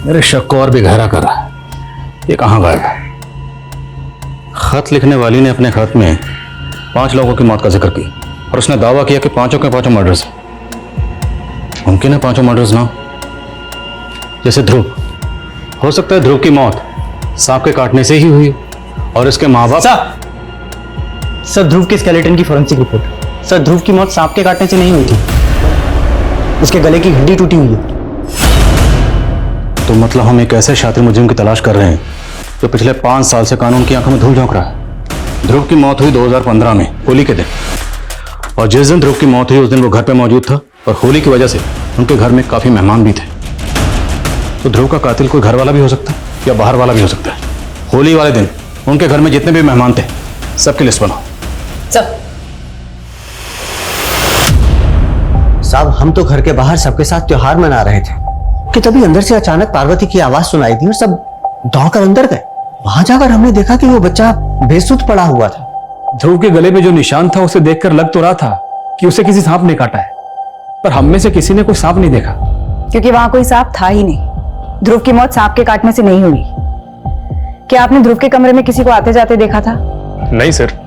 मेरे शक को और भी गहरा कर रहा है। ये कहाँ गायब है? खत लिखने वाली ने अपने खत में 5 लोगों की मौत का जिक्र की और उसने दावा किया कि 5 के 5 मर्डर्स हैं। मुमकिन है 5 मर्डर्स ना, जैसे ध्रुव। हो सकता है ध्रुव की मौत सांप के काटने से ही हुई और इसके माँ बाप। सर ध्रुव के स्केलेटन की फॉरेंसिक रिपोर्ट। सर ध्रुव की मौत सांप के काटने से नहीं हुई थी, उसके गले की हड्डी टूटी हुई है। तो मतलब हम एक ऐसे शातिर मुजरिम की तलाश कर रहे हैं जो पिछले 5 साल से कानून की आंखों में धूल झोंक रहा है। ध्रुव की मौत हुई 2015 में होली के दिन, और जिस दिन ध्रुव की मौत हुई उस दिन वो घर पे मौजूद था और होली की वजह से उनके घर में काफी मेहमान भी थे। तो ध्रुव का कातिल कोई घर वाला भी हो सकता है या बाहर वाला भी हो सकता है। होली वाले दिन उनके घर में जितने भी मेहमान थे सबकी लिस्ट बनाओ। साहब हम तो घर के बाहर सबके साथ त्योहार मना रहे थे कि तभी अंदर से अचानक पार्वती की आवाज सुनाई दी और सब दौड़कर अंदर गए। वहां जाकर हमने देखा कि वो बच्चा बेसुध पड़ा हुआ था। ध्रुव के गले में जो निशान था उसे देखकर लग तो रहा था कि उसे किसी सांप ने काटा है, पर हम में से किसी ने कोई सांप नहीं देखा क्योंकि वहां कोई सांप था ही नहीं। ध्रुव की मौत सांप के काटने से नहीं हुई। क्या आपने ध्रुव के कमरे में किसी को आते जाते देखा था? नहीं सर,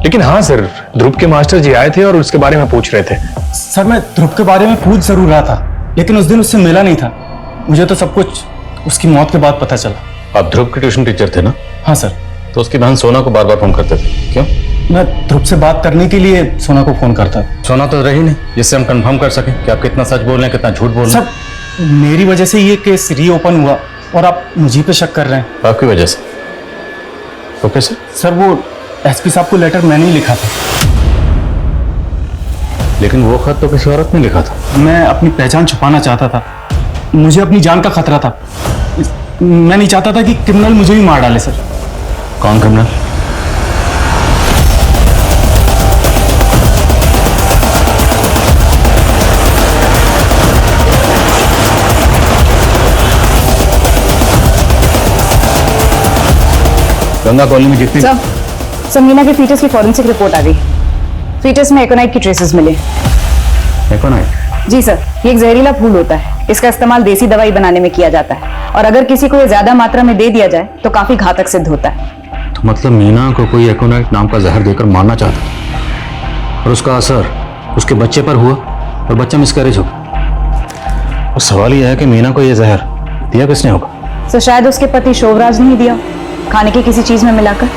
लेकिन हाँ सर, ध्रुव के मास्टर जी आए थे और उसके बारे में पूछ रहे थे। सर मैं ध्रुव के बारे में पूछ जरूर रहा था, लेकिन उस दिन उससे मिला नहीं था। मुझे तो सब कुछ उसकी मौत के बाद पता चला। आप ध्रुव के ट्यूशन टीचर थे ना? हाँ सर। तो उसकी बहन सोना को बार बार फोन करते थे, क्यों? मैं ध्रुव से बात करने के लिए सोना को फोन करता। सोना तो रही नहीं जिससे हम कंफर्म कर सकें कि आप कितना सच बोल रहे हैं कितना झूठ बोल रहे हैं। सर मेरी वजह से ये केस रीओपन हुआ और आप मुझे पे शक कर रहे हैं। आपकी वजह से? Okay sir. सर वो एसपी साहब को लेटर मैंने ही लिखा था। लेकिन वो खत तो किसी औरत ने लिखा था। मैं अपनी पहचान छुपाना चाहता था, मुझे अपनी जान का खतरा था। मैं नहीं चाहता था कि क्रिमिनल मुझे भी मार डाले। सर कौन क्रिमिनल? गंगा कॉलोनी में जितनी सर मीना के फीटस की फॉरेंसिक रिपोर्ट आ गई। फीटस में एकोनाइट की ट्रेसेस मिले। एकोनाइट? जी सर, ये एक जहरीला फूल होता है। इसका इस्तेमाल देसी दवाई बनाने में किया जाता है और अगर किसी को ये ज्यादा मात्रा में दे दिया जाए तो काफी घातक सिद्ध होता है। तो मतलब मीना को कोई एकोनाइट नाम का जहर देकर मारना चाहता और उसका असर उसके बच्चे पर हुआ और बच्चा मिसकैरेज हो गया। और सवाल यह है कि मीना को यह जहर दिया किसने होगा? सर शायद उसके पति शोभराज ने ही दिया, खाने की किसी चीज में मिलाकर।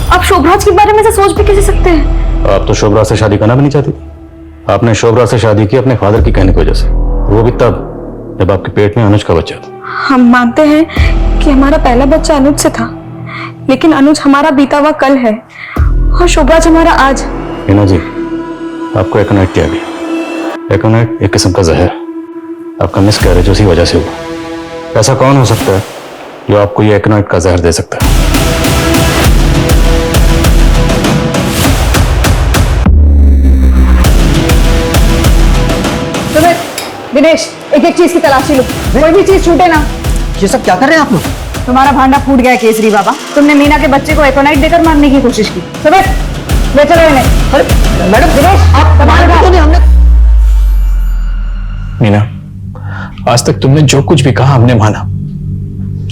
आप शोभराज के बारे में से सोच भी कैसे सकते हैं? आप तो शोभराज से शादी करना भी नहीं चाहती थी। आपने शोभराज से शादी की अपने फादर की कहने की वजह से, वो भी तब जब आपके पेट में अनुज का बच्चा था। हम मानते हैं कि हमारा पहला बच्चा अनुज से था, लेकिन अनुज हमारा बीता हुआ कल है और शोभराज हमारा आज। मीना जी, आपको एकोनाइट दिया गया। एकोनाइट एक किस्म का जहर। आपका मिसकैरेज उसी वजह से हुआ। ऐसा कौन हो सकता है जो आपको ये एकोनाइट का जहर दे सकता है? दिनेश, एक एक चीज की तलाशी लो, कोई भी चीज छूटे ना। ये सब क्या कर रहे हैं आप लोग? तुम्हारा भांडा फूट गया केसरी बाबा। तुमने मीना के बच्चे को एकोनाइट देकर मारने की कोशिश की। सुबह ले चलो इन्हें। अरे मैडम, दिनेश आप तो नहीं। हमने मीना, आज तक तुमने जो कुछ भी कहा हमने माना।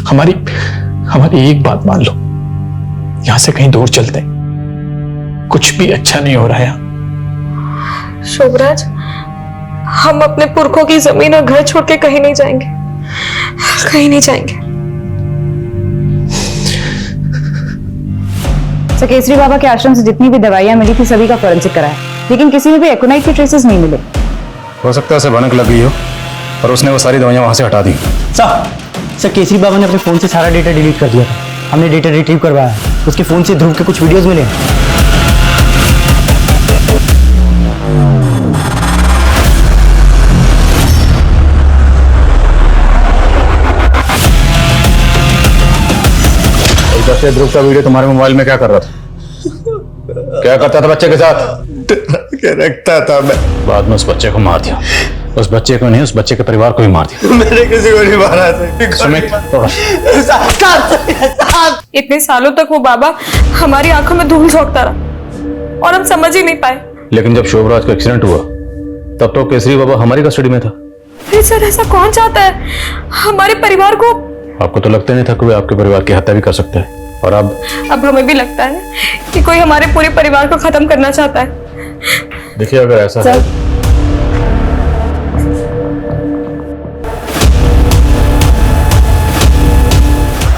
हमारी एक बात मान लो, यहां से कहीं दूर चलते हैं। कुछ भी अच्छा नहीं हो रहा है। शोभराज, हम अपने पुरखों की जमीन और घर छोड़ के कहीं नहीं जाएंगे, कहीं नहीं जाएंगे। सर केसरी बाबा के आश्रम से जितनी भी दवाइयां मिली थी सभी का फॉरेंसिक कराया, लेकिन किसी में भी एकोनाइट के ट्रेसेस नहीं मिले। हो सकता है उसे भनक लग गई हो और उसने वो सारी दवाइयां वहां से हटा दी। सर केसरी बाबा ने अपने फोन से सारा डेटा डिलीट कर दिया था। हमने डेटा रिट्रीव करवाया। उसके फोन से ध्रुव के कुछ वीडियोस मिले। जैसे ध्रुव का वीडियो तुम्हारे मोबाइल में क्या कर रहा था? क्या करता था बच्चे के साथ? रखता था मैं। बाद में उस बच्चे को मार दिया। उस बच्चे को नहीं, उस बच्चे के परिवार को भी मार दिया। मैंने किसी को नहीं मारा था। सुमित, इतने सालों तक वो बाबा हमारी आंखों में धूल झोंकता रहा और हम समझ ही नहीं पाए। लेकिन जब शोभराज का एक्सीडेंट हुआ तब तो केसरी बाबा हमारी कस्टडी में था। फिर सर ऐसा कौन चाहता है हमारे परिवार को? आपको तो लगता नहीं था कि वे आपके परिवार की हत्या भी कर सकता है, और अब हमें भी लगता है कि कोई हमारे पूरे परिवार को खत्म करना चाहता है। देखिए, अगर ऐसा है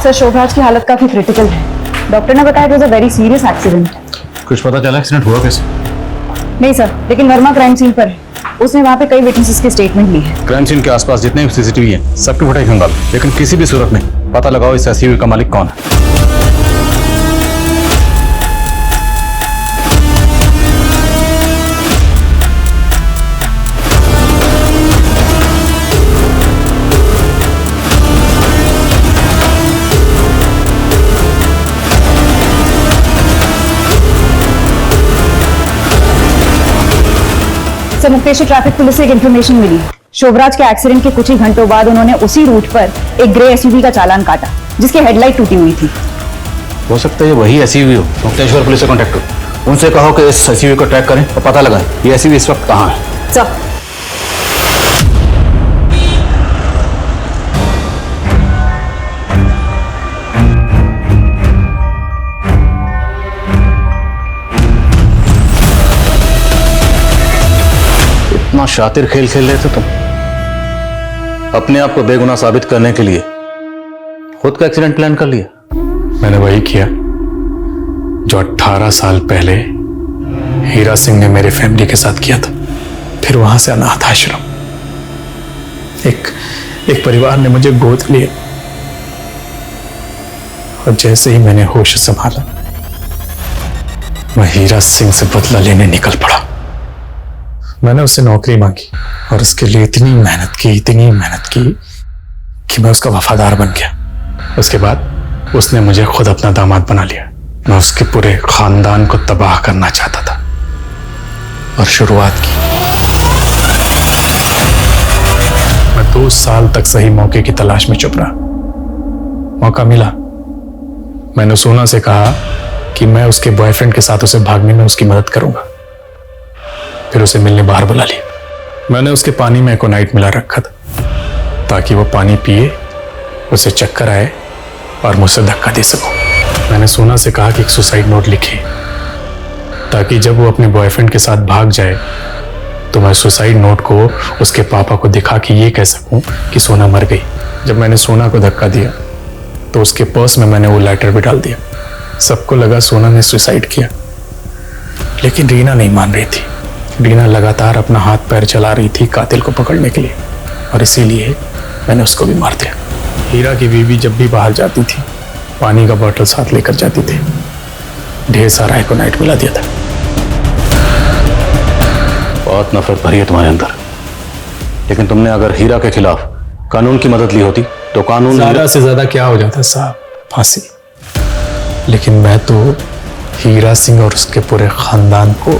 सर शोभराज की हालत काफी क्रिटिकल है। डॉक्टर ने बताया it was a very serious accident. कुछ पता चला एक्सीडेंट हुआ कैसे? नहीं सर, लेकिन वर्मा क्राइम सीन पर है। उसने वहाँ पे कई विटनेसेस के स्टेटमेंट ली है। क्राइम सीन के आसपास जितने भी सीसीटीवी हैं सबकी फुटेज खंगालो, लेकिन किसी भी सूरत में पता लगाओ इस एसयूवी का मालिक कौन है। सर मुक्तेश्वर ट्रैफिक पुलिस से एक इन्फॉर्मेशन मिली। शोभराज के एक्सीडेंट के कुछ ही घंटों बाद उन्होंने उसी रूट पर एक ग्रे एसयूवी का चालान काटा जिसकी हेडलाइट टूटी हुई थी। हो सकता है ये वही एसयूवी हो। मुक्तेश्वर पुलिस से कांटेक्ट करो, उनसे कहो कि इस एसयूवी को ट्रैक करें और पता लगाएं ये एसयूवी इस वक्त कहाँ है। सर इतना शातिर खेल खेल रहे थे तुम, अपने आप को बेगुनाह साबित करने के लिए खुद का एक्सीडेंट प्लान कर लिया। मैंने वही किया जो 18 साल पहले हीरा सिंह ने मेरे फैमिली के साथ किया था। फिर वहां से अनाथ आश्रम, एक परिवार ने मुझे गोद लिया और जैसे ही मैंने होश संभाला मैं हीरा सिंह से बदला लेने निकल पड़ा। मैंने उससे नौकरी मांगी और उसके लिए इतनी मेहनत की कि मैं उसका वफादार बन गया। उसके बाद उसने मुझे खुद अपना दामाद बना लिया। मैं उसके पूरे खानदान को तबाह करना चाहता था और शुरुआत की। मैं 2 साल तक सही मौके की तलाश में चुप रहा। मौका मिला, मैंने सोना से कहा कि मैं उसके बॉयफ्रेंड के साथ उसे भागने में उसकी मदद करूंगा। फिर उसे मिलने बाहर बुला लिया। मैंने उसके पानी में एकोनाइट मिला रखा था ताकि वो पानी पिए, उसे चक्कर आए और मुझसे धक्का दे सकूं। मैंने सोना से कहा कि एक सुसाइड नोट लिखे ताकि जब वो अपने बॉयफ्रेंड के साथ भाग जाए तो मैं सुसाइड नोट को उसके पापा को दिखा के ये कह सकूं कि सोना मर गई। जब मैंने सोना को धक्का दिया तो उसके पर्स में मैंने वो लेटर भी डाल दिया। सबको लगा सोना ने सुसाइड किया, लेकिन रीना नहीं मान रही थी। रीना लगातार अपना हाथ पैर चला रही थी कातिल को पकड़ने के लिए और इसीलिए मैंने उसको भी मार दिया। हीरा की बीवी जब भी बाहर जाती थी पानी का बोतल साथ लेकर जाती थी। ढेर सारा एकोनाइट मिला दिया था। बहुत नफरत भरी है तुम्हारे अंदर, लेकिन तुमने अगर हीरा के खिलाफ कानून की मदद ली होती तो कानून ज्यादा से ज्यादा क्या हो जाता साहब, फांसी। लेकिन मैं तो हीरा सिंह और उसके पूरे खानदान को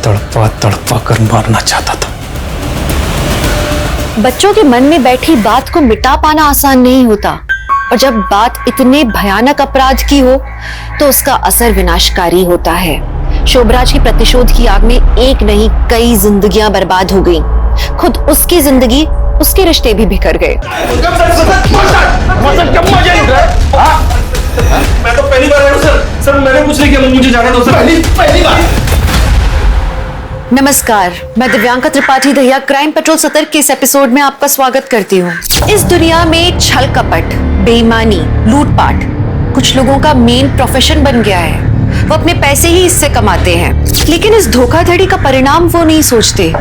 तड़पा तड़पा कर मारना चाहता था। बच्चों के मन में बैठी बात को मिटा पाना आसान नहीं होता और जब बात इतने भयानक अपराध की हो तो उसका असर विनाशकारी होता है। शोभराज की प्रतिशोध की आग में एक नहीं कई जिंदगियां बर्बाद हो गईं। खुद उसकी जिंदगी, उसके रिश्ते भी बिखर गए। मैं तो पहली बार आया हूं सर, मैंने कुछ नहीं किया, मुझे जाने दो सर। पहली बार। नमस्कार, मैं दिव्यांका त्रिपाठी दहिया क्राइम पेट्रोल सतर्क के इस एपिसोड में आपका स्वागत करती हूँ। इस दुनिया में छल कपट, बेईमानी, लूटपाट कुछ लोगों का मेन प्रोफेशन बन गया है। वो अपने पैसे ही इससे कमाते हैं, लेकिन इस धोखाधड़ी का परिणाम वो नहीं सोचते।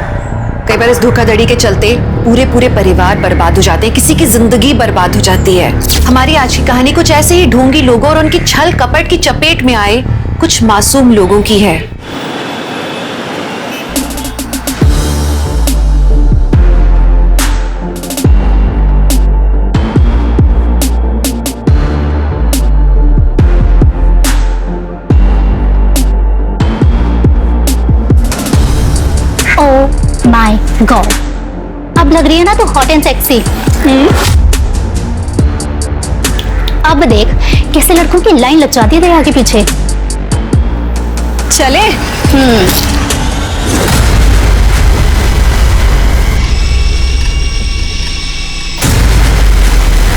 कई बार इस धोखाधड़ी के चलते पूरे परिवार बर्बाद हो जाते हैं, किसी की जिंदगी बर्बाद हो जाती है। हमारी आज की कहानी कुछ ऐसे ही ढोंगी लोगों और उनकी छल कपट की चपेट में आए कुछ मासूम लोगों की है। माय गॉड, अब लग रही है ना तो हॉट एंड सेक्सी। अब देख कैसे लड़कों की लाइन लग जाती है तेरे आगे पीछे। चले।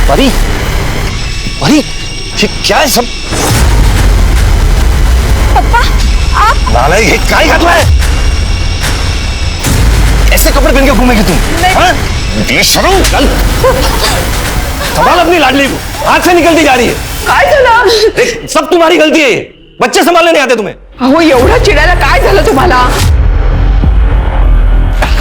परी, परी, ये क्या है सब? पापा, आप नालायक, ये क्या ही घटना है? ऐसे कपड़े पहन के घूमेगी तुम? हाँ? बेशर्म, चल संभाल अपनी लाडली को, हाथ से निकलती जा रही है। देख, सब तुम्हारी गलती है। बच्चे संभालने नहीं आते तुम्हें। अहो एवढं चिडायला काय झालं तुम्हाला?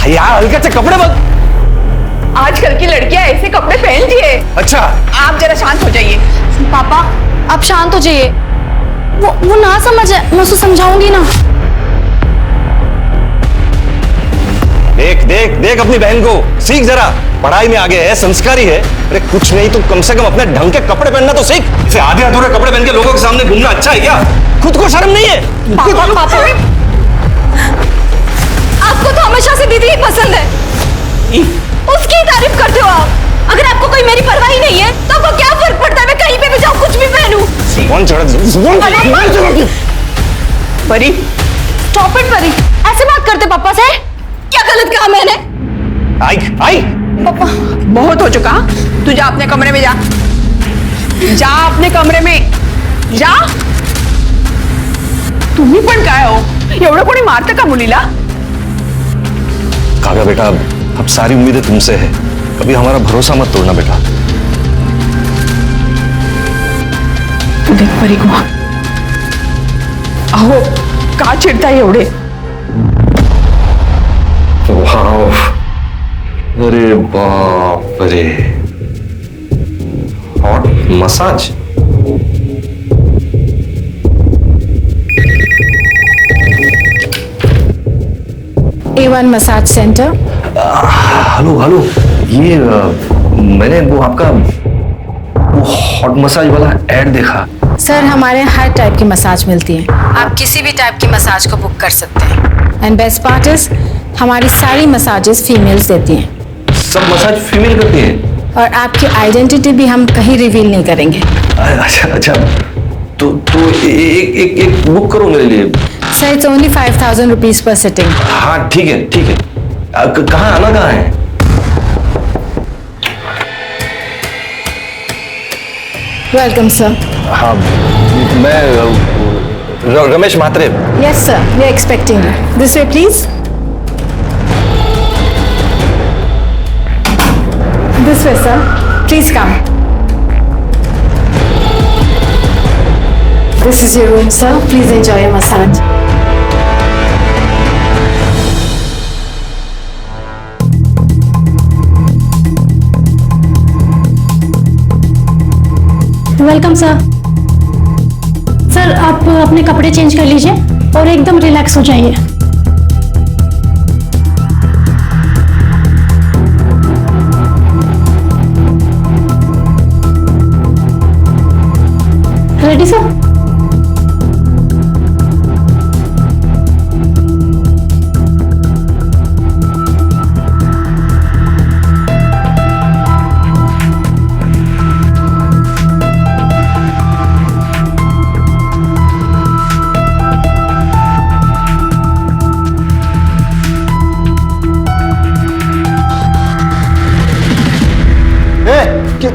यार हल्के से कपड़े बदल। आजकल की लड़कियां ऐसे कपड़े पहनती है। अच्छा, आप जरा शांत हो जाइए। पापा आप शांत हो जाइए। वो ना समझे, मैं उसको समझाऊंगी ना। देख देख देख अपनी बहन को, सीख जरा। पढ़ाई में आगे है, संस्कारी है। अरे कुछ नहीं तो कम से कम अपने ढंग के कपड़े पहनना तो सीख। इसे आधे अधूरे कपड़े पहन के लोगों के सामने घूमना अच्छा है क्या? खुद को शर्म नहीं है? पापा, आपको तो हमेशा से दीदी ही पसंद है, उसकी ही तारीफ करते हो आप। अगर आपको कोई मेरी परवाह ही नहीं है तो आपको क्या फर्क पड़ता है मैं कहीं पे भी जाऊं, कुछ भी पहनूं? परी, स्टॉप इट परी, ऐसे बात करते पापा से? क्या गलत कहा मैंने? आई आई पापा बहुत हो चुका। तू जा अपने कमरे में, जा जा अपने कमरे में जा। तुम्ही पण काय हो, एवढं कोणी मारतं का मुलीला? काका बेटा, अब सारी उम्मीदें तुमसे है, कभी हमारा भरोसा मत तोड़ना बेटा। तू देख परी को, अहो का चिडताय एवढे? वाव, अरे बाप रे, hot massage. A1 massage centre. Hello hello, ये मैंने वो आपका वो हॉट मसाज वाला ऐड देखा। सर हमारे यहाँ हर टाइप की मसाज मिलती है, आप किसी भी टाइप की मसाज को बुक कर सकते हैं। एंड बेस्ट पार्ट इज हमारी सारी मसाजेस फीमेल्स देती हैं। सब मसाज फीमेल करती हैं? और आपकी आइडेंटिटी भी हम कहीं रिवील नहीं करेंगे। अच्छा अच्छा, तो एक बुक करो मेरे लिए। Sir it's only 5000 rupees per sitting. हाँ ठीक है ठीक है। कहाँ आना कहाँ है? Welcome sir. हाँ मैं Ramesh Mhatre. Yes sir, we are expecting you. This way please. This way sir, please come. This is your room sir, please enjoy your massage. Welcome sir. Sir आप अपने कपड़े चेंज कर लीजिए और एकदम रिलैक्स हो जाइए। Ready sir?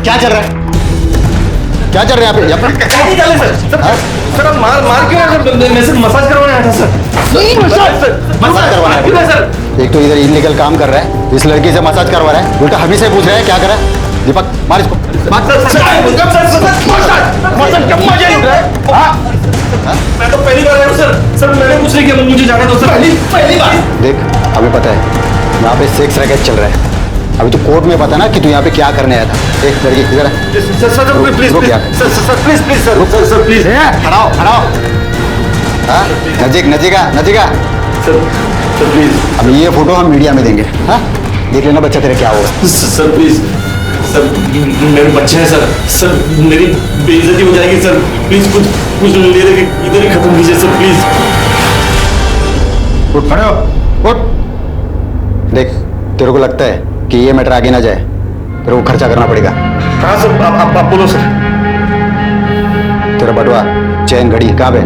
क्या चल रहा है? क्या चल रहा है यहाँ पे? सर आप मार क्यों रहे हैं? मैं सिर्फ मसाज करवाने आया था सर। मसाज करवाना है? एक तो इधर इलीगल काम कर रहा है, इस लड़की से मसाज करवा रहा है, उल्टा हमी से पूछ रहा है क्या कर रहा है। दीपक मार इसको। मैं तो पहली बार आया हूँ सर। सर मैंने कुछ नहीं किया, मुझे जाने दो सर। पहली बार। देख अभी पता है यहाँ पे सेक्स रैकेट चल रहा है। अभी तो कोर्ट में पता ना कि तू यहाँ पे क्या करने आया था। एक लड़की इधर sir sir please please sir please खड़ाओ खड़ाओ। नजीका सर प्लीज। अब ये फोटो हम मीडिया में देंगे। हाँ देख लेना बच्चा तेरे क्या होगा। सर प्लीज सर, मेरे बच्चे हैं सर। सर मेरी बेइज्जती हो जाएगी सर। प्लीज कुछ ले लेके इधर ही खत्म कीजिए सर प्लीज। उठ खड़े हो, उठ। देख तेरे को लगता है कि ये मैटर आगे ना जाए, तेरे को खर्चा करना पड़ेगा। हाँ सर आप बोलो सर। तेरा बटुआ चैन घड़ी कहाँ पे?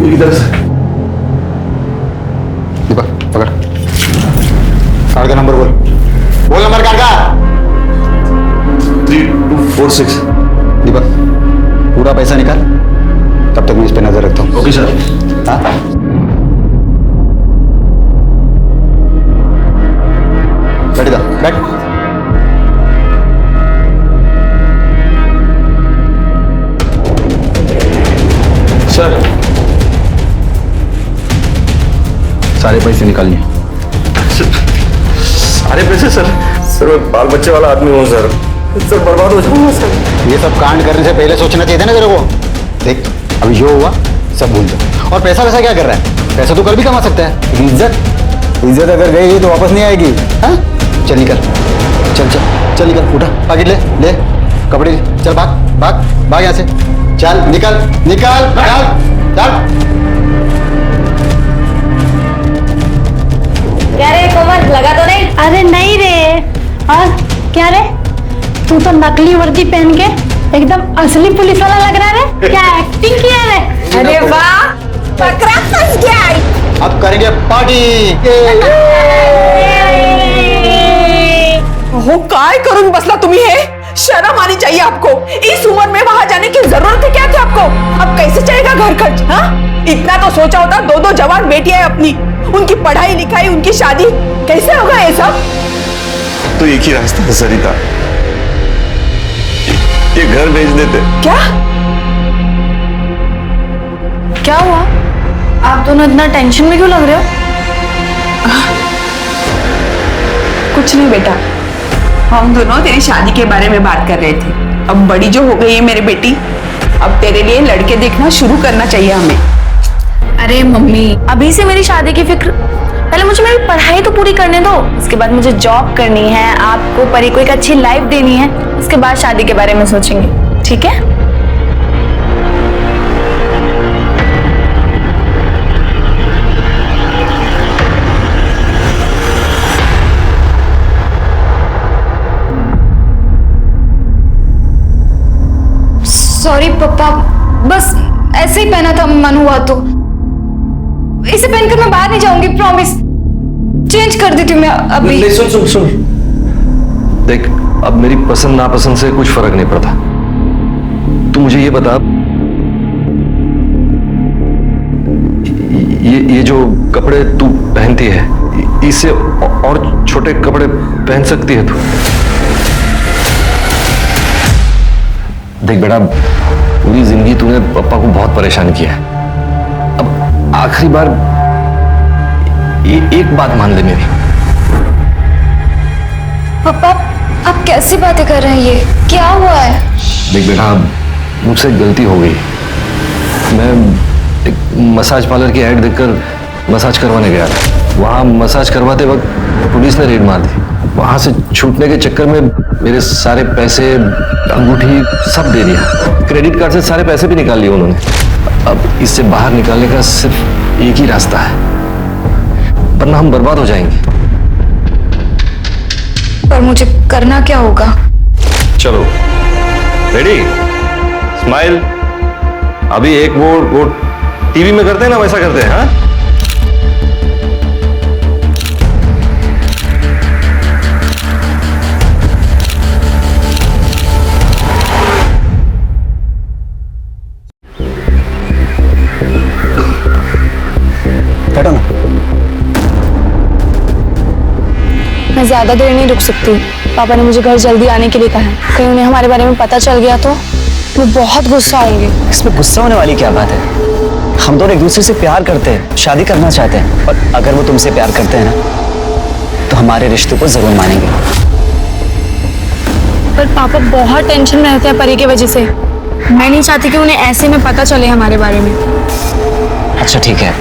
इधर सर। दीपक पकड़, कार्ड का नंबर बोल नंबर कार्ड का। 3246। दीपक पूरा पैसा निकाल, तब तक मैं इस पे नजर रखता हूँ। Okay sir. हाँ बैठ जा, बैठ। सर सारे पैसे निकालिए। सारे पैसे सर? सर मैं बाल बच्चे वाला आदमी हूँ सर। सर बर्बाद हो जाऊंगा सर। ये सब कांड करने से पहले सोचना चाहिए था ना तेरे को। देख अभी जो हुआ सब भूल जा। और पैसा वैसा क्या कर रहा है? पैसा तो कल भी कमा सकता है। इज्जत अगर गई तो वापस नहीं आएगी। हाँ चल निकल, चल निकल, उठा पाकिट ले कपड़े ले, चल भाग यहाँ से, चल निकल चल। क्या रे कोमल, लगा तो नहीं? अरे नहीं रे। और क्या रे, तू तो नकली वर्दी पहन के एकदम असली पुलिस वाला लग रहा है। क्या एक्टिंग किया है? अरे वाह, बकरा फंस गया। अब करेंगे पार्टी। हो काय करून बसला तुम्ही? हे शर्म आनी चाहिए आपको। इस उम्र में वहां जाने की जरूरत है क्या थी आपको? अब कैसे चलेगा घर खर्च? हाँ इतना तो सोचा होता। दो जवान बेटियां हैं अपनी, उनकी पढ़ाई लिखाई, उनकी शादी, कैसे होगा ये सब? तो एक ही रास्ता है सरिता, ये घर बेच देते। क्या हुआ? आप दोनों इतना टेंशन में क्यों लग रहे हो? कुछ नहीं बेटा, हम दोनों तेरी शादी के बारे में बात कर रहे थे। अब बड़ी जो हो गई है मेरी बेटी, अब तेरे लिए लड़के देखना शुरू करना चाहिए हमें। अरे मम्मी, अभी से मेरी शादी की फिक्र? पहले मुझे मेरी पढ़ाई तो पूरी करने दो, उसके बाद मुझे जॉब करनी है, आपको परी को एक अच्छी लाइफ देनी है, उसके बाद शादी के बारे में सोचेंगे, ठीक है? सॉरी पापा, बस ऐसे ही पहना था, मन हुआ तो। इसे पहनकर मैं बाहर नहीं जाऊंगी, प्रॉमिस। चेंज कर देती हूँ मैं अभी। नहीं, सुन सुन सुन, देख अब मेरी पसंद नापसंद से कुछ फर्क नहीं पड़ता। तू मुझे ये बता, ये जो कपड़े तू पहनती है, इससे और छोटे कपड़े पहन सकती है तू? देख बेटा, पूरी जिंदगी तूने पापा को बहुत परेशान किया है। अब आखिरी बार एक बात मान ले मेरी। पापा आप कैसी बातें कर रहे हैं, ये क्या हुआ है? देख बेटा, मुझसे गलती हो गई। मैं एक मसाज पार्लर की ऐड देखकर मसाज करवाने गया था। वहां मसाज करवाते वक्त पुलिस ने रेड मार दी। वहां से छूटने के चक्कर में मेरे सारे पैसे, अंगूठी सब दे दिया। क्रेडिट कार्ड से सारे पैसे भी निकाल लिए उन्होंने। अब इससे बाहर निकालने का सिर्फ एक ही रास्ता है, वरना हम बर्बाद हो जाएंगे। पर मुझे करना क्या होगा? चलो रेडी, स्माइल। अभी एक वो टीवी में करते हैं ना, वैसा करते हैं। हाँ, बैठो ना। मैं ज्यादा देर नहीं रुक सकती, पापा ने मुझे घर जल्दी आने के लिए कहा है। कहीं उन्हें हमारे बारे में पता चल गया तो मैं बहुत गुस्सा होंगी। इसमें गुस्सा होने वाली क्या बात है? हम दोनों एक दूसरे से प्यार करते हैं, शादी करना चाहते हैं, और अगर वो तुमसे प्यार करते हैं ना, तो हमारे रिश्ते को जरूर मानेंगे। पर पापा बहुत टेंशन में रहते हैं परी की वजह से। मैं नहीं चाहती कि उन्हें ऐसे में पता चले हमारे बारे में। अच्छा ठीक है,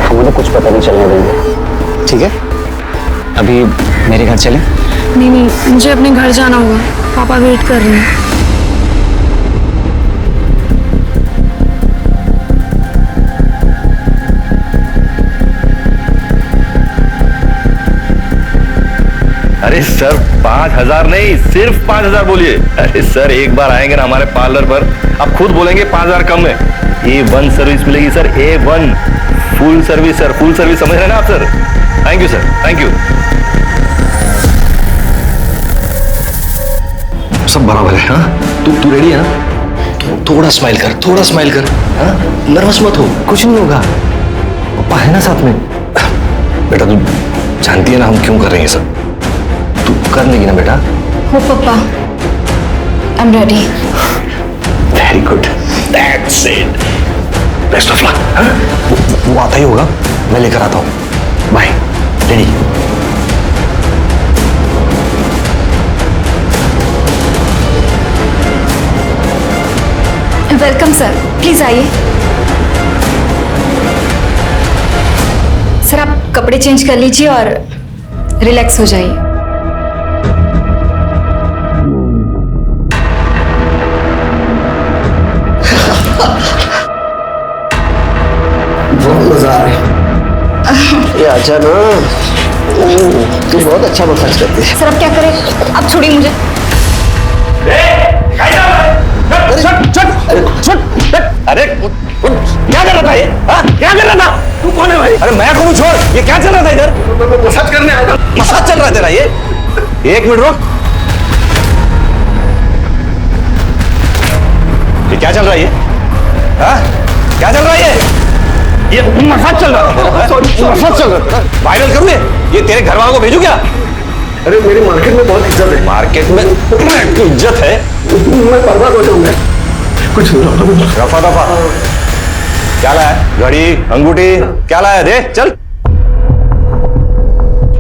हम उन्हें कुछ पता नहीं चलने देंगे, ठीक है? अभी मेरे घर चलें? नहीं नहीं, मुझे अपने घर जाना होगा, पापा वेट कर रहे हैं। अरे सर 5,000 नहीं, सिर्फ 5,000 बोलिए। अरे सर एक बार आएंगे ना हमारे पार्लर पर, आप खुद बोलेंगे 5,000 कम है। A1 सर्विस मिलेगी sir, A1 full service sir, full service, समझ रहे हैं ना आप sir? Thank you sir, thank you. सब बराबर है। हाँ, तू रेडी है ना? थोड़ा स्माइल कर, थोड़ा स्माइल कर। हाँ, नर्वस मत हो, कुछ नहीं होगा, पापा है ना साथ में। बेटा तू जानती है ना हम क्यों कर रहे हैं सब, तू कर लेगी ना बेटा? हो पापा, I am ready. Very good, that's it, best of luck. वो आता ही होगा, मैं लेकर आता हूँ। Bye, ready? Welcome sir, please आइए। सर आप कपड़े चेंज कर लीजिए और रिलैक्स हो जाइए। बहुत मजा आ रहा है। ये आजा ना, तू बहुत अच्छा मसाज करती है। सर अब क्या करें, अब छोड़िए मुझे। अरे क्या कर रहा था ये? क्या कर रहा था? तू कौन है भाई? अरे मैं कौन? छोड़, ये क्या चल रहा था इधर? मसाज करने आया था। मसाज चल रहा है तेरा ये? एक मिनट रुक, ये क्या चल रहा है ये? क्या चल रहा है ये मसाज चल रहा था। मसाज चल रहा था, वायरल करूँ ये तेरे घर वालों को भेजू क्या? अरे मेरी मार्केट में बहुत इज्जत है। मार्केट में इज्जत है? मैं बर्बाद हो जाऊंगा। कुछ रफा दफा क्या लाया? घड़ी, अंगूठी क्या लाया? दे चल।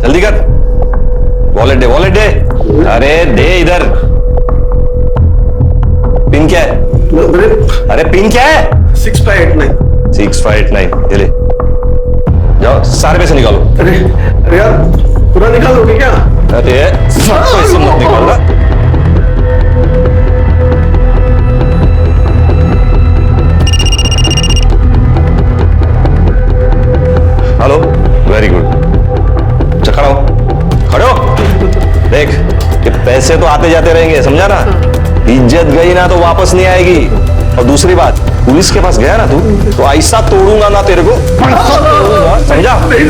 जल्दी कर। वॉलेट दे, वॉलेट दे। अरे दे इधर। पिन क्या है? अरे पिन क्या है? 6589। 6589 ये ले जाओ, सारे पैसे निकालो। अरे यार पूरा निकाल दोगे क्या? अरे सब पैसे मत निकालना। Hello, very good. खड़ा हो, खड़े हो। देख ये पैसे तो आते जाते रहेंगे, समझा ना? इज्जत गई ना तो वापस नहीं आएगी। और दूसरी बात, पुलिस के पास गया ना तू तो ऐसा तोड़ूंगा ना तेरे को, समझा? नहीं,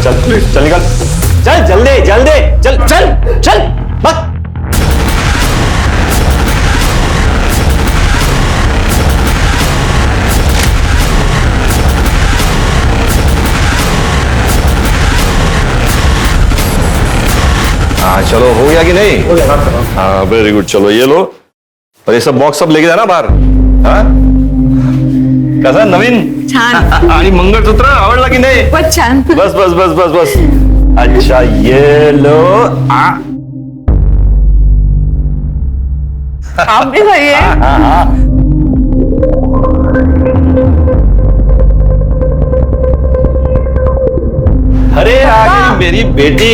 चल चल निकल, चल जल्दी जल्दी, चल चल चल बस। हाँ चलो, हो गया कि नहीं? हाँ वेरी गुड, चलो ये लो। और ये सब बॉक्स सब लेके जाना बाहर। हाँ कसा नवीन? छान। आणि मंगळसूत्र आवडला की नाही? बहुत छान। बस बस बस बस बस। अच्छा ये लो। आप भी खाइए। हाँ। अरे आ गई मेरी बेटी।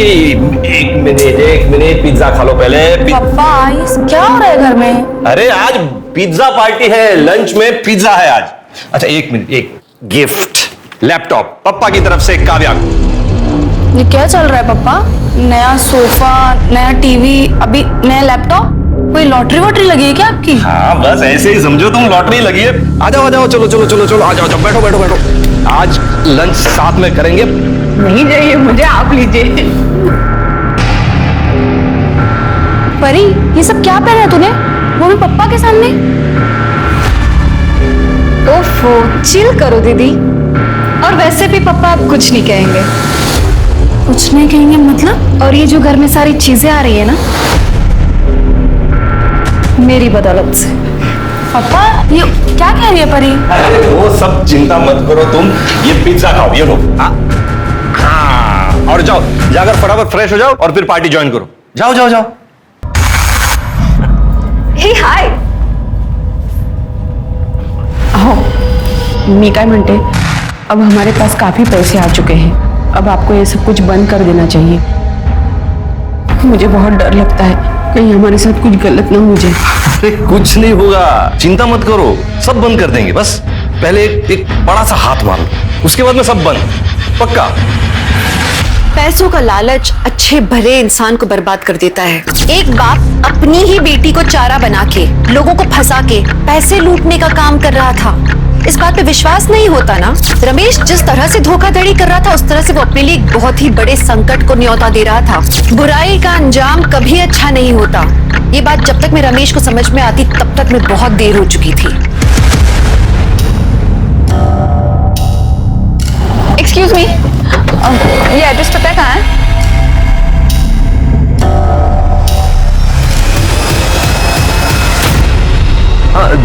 एक मिनट पिज्जा खा लो पहले। पापा ये क्या हो रहा है घर में? अरे आज पिज्जा पार्टी है, लंच में पिज्जा है आज। अच्छा एक मिनट, एक गिफ्ट, लैपटॉप पापा की तरफ से काव्या को। ये क्या चल रहा है पापा? नया सोफा, नया टीवी, अभी नया लैपटॉप? कोई लॉटरी वॉटरी लगी है क्या आपकी? हाँ बस ऐसे ही समझो तुम, लॉटरी लगी है। आ जाओ चलो चलो चलो चलो, आ जाओ बैठो बैठो बैठो। आज लंच साथ में करेंगे। नहीं चाहिए मुझे, आप लीजिए। परी ये सब क्या पहना है तूने, वो भी पप्पा के सामने? ओफो, चिल करो दीदी। और वैसे भी पापा आप कुछ नहीं कहेंगे। कुछ नहीं कहेंगे मतलब? और ये जो घर में सारी चीजें आ रही है ना, मेरी बदौलत से। पापा ये क्या कह रही है परी? अरे वो सब चिंता मत करो तुम, ये पिज्जा खाओ, ये लो। हाँ और जाओ, जाकर फटाफट फ्रेश हो जाओ और फिर पार्टी ज्वाइन करो। जाओ जाओ जाओ। हे हाय। हो मी काय म्हणते, अब हमारे पास काफी पैसे आ चुके हैं, अब आपको ये सब कुछ बंद कर देना चाहिए। मुझे बहुत डर लगता है कहीं हमारे साथ कुछ गलत ना हो जाए। अरे कुछ नहीं होगा, चिंता मत करो, सब बंद कर देंगे। बस पहले एक बड़ा सा हाथ मार लो, उसके बाद में सब बंद, पक्का। पैसों का लालच अच्छे भले इंसान को बर्बाद कर देता है। एक बाप अपनी ही बेटी को चारा बना के, लोगों को फंसा के पैसे लूटने का काम कर रहा था। इस बात पे विश्वास नहीं होता ना? रमेश जिस तरह से धोखाधड़ी कर रहा था, उस तरह से वो अपने लिए एक बहुत ही बड़े संकट को न्योता दे रहा था। बुराई का अंजाम कभी अच्छा नहीं होता। ये बात जब तक मैं रमेश को समझ में आती, तब तक मैं बहुत देर हो चुकी थी। एक्सक्यूज मी, ये एड्रेस पता है कहाँ है?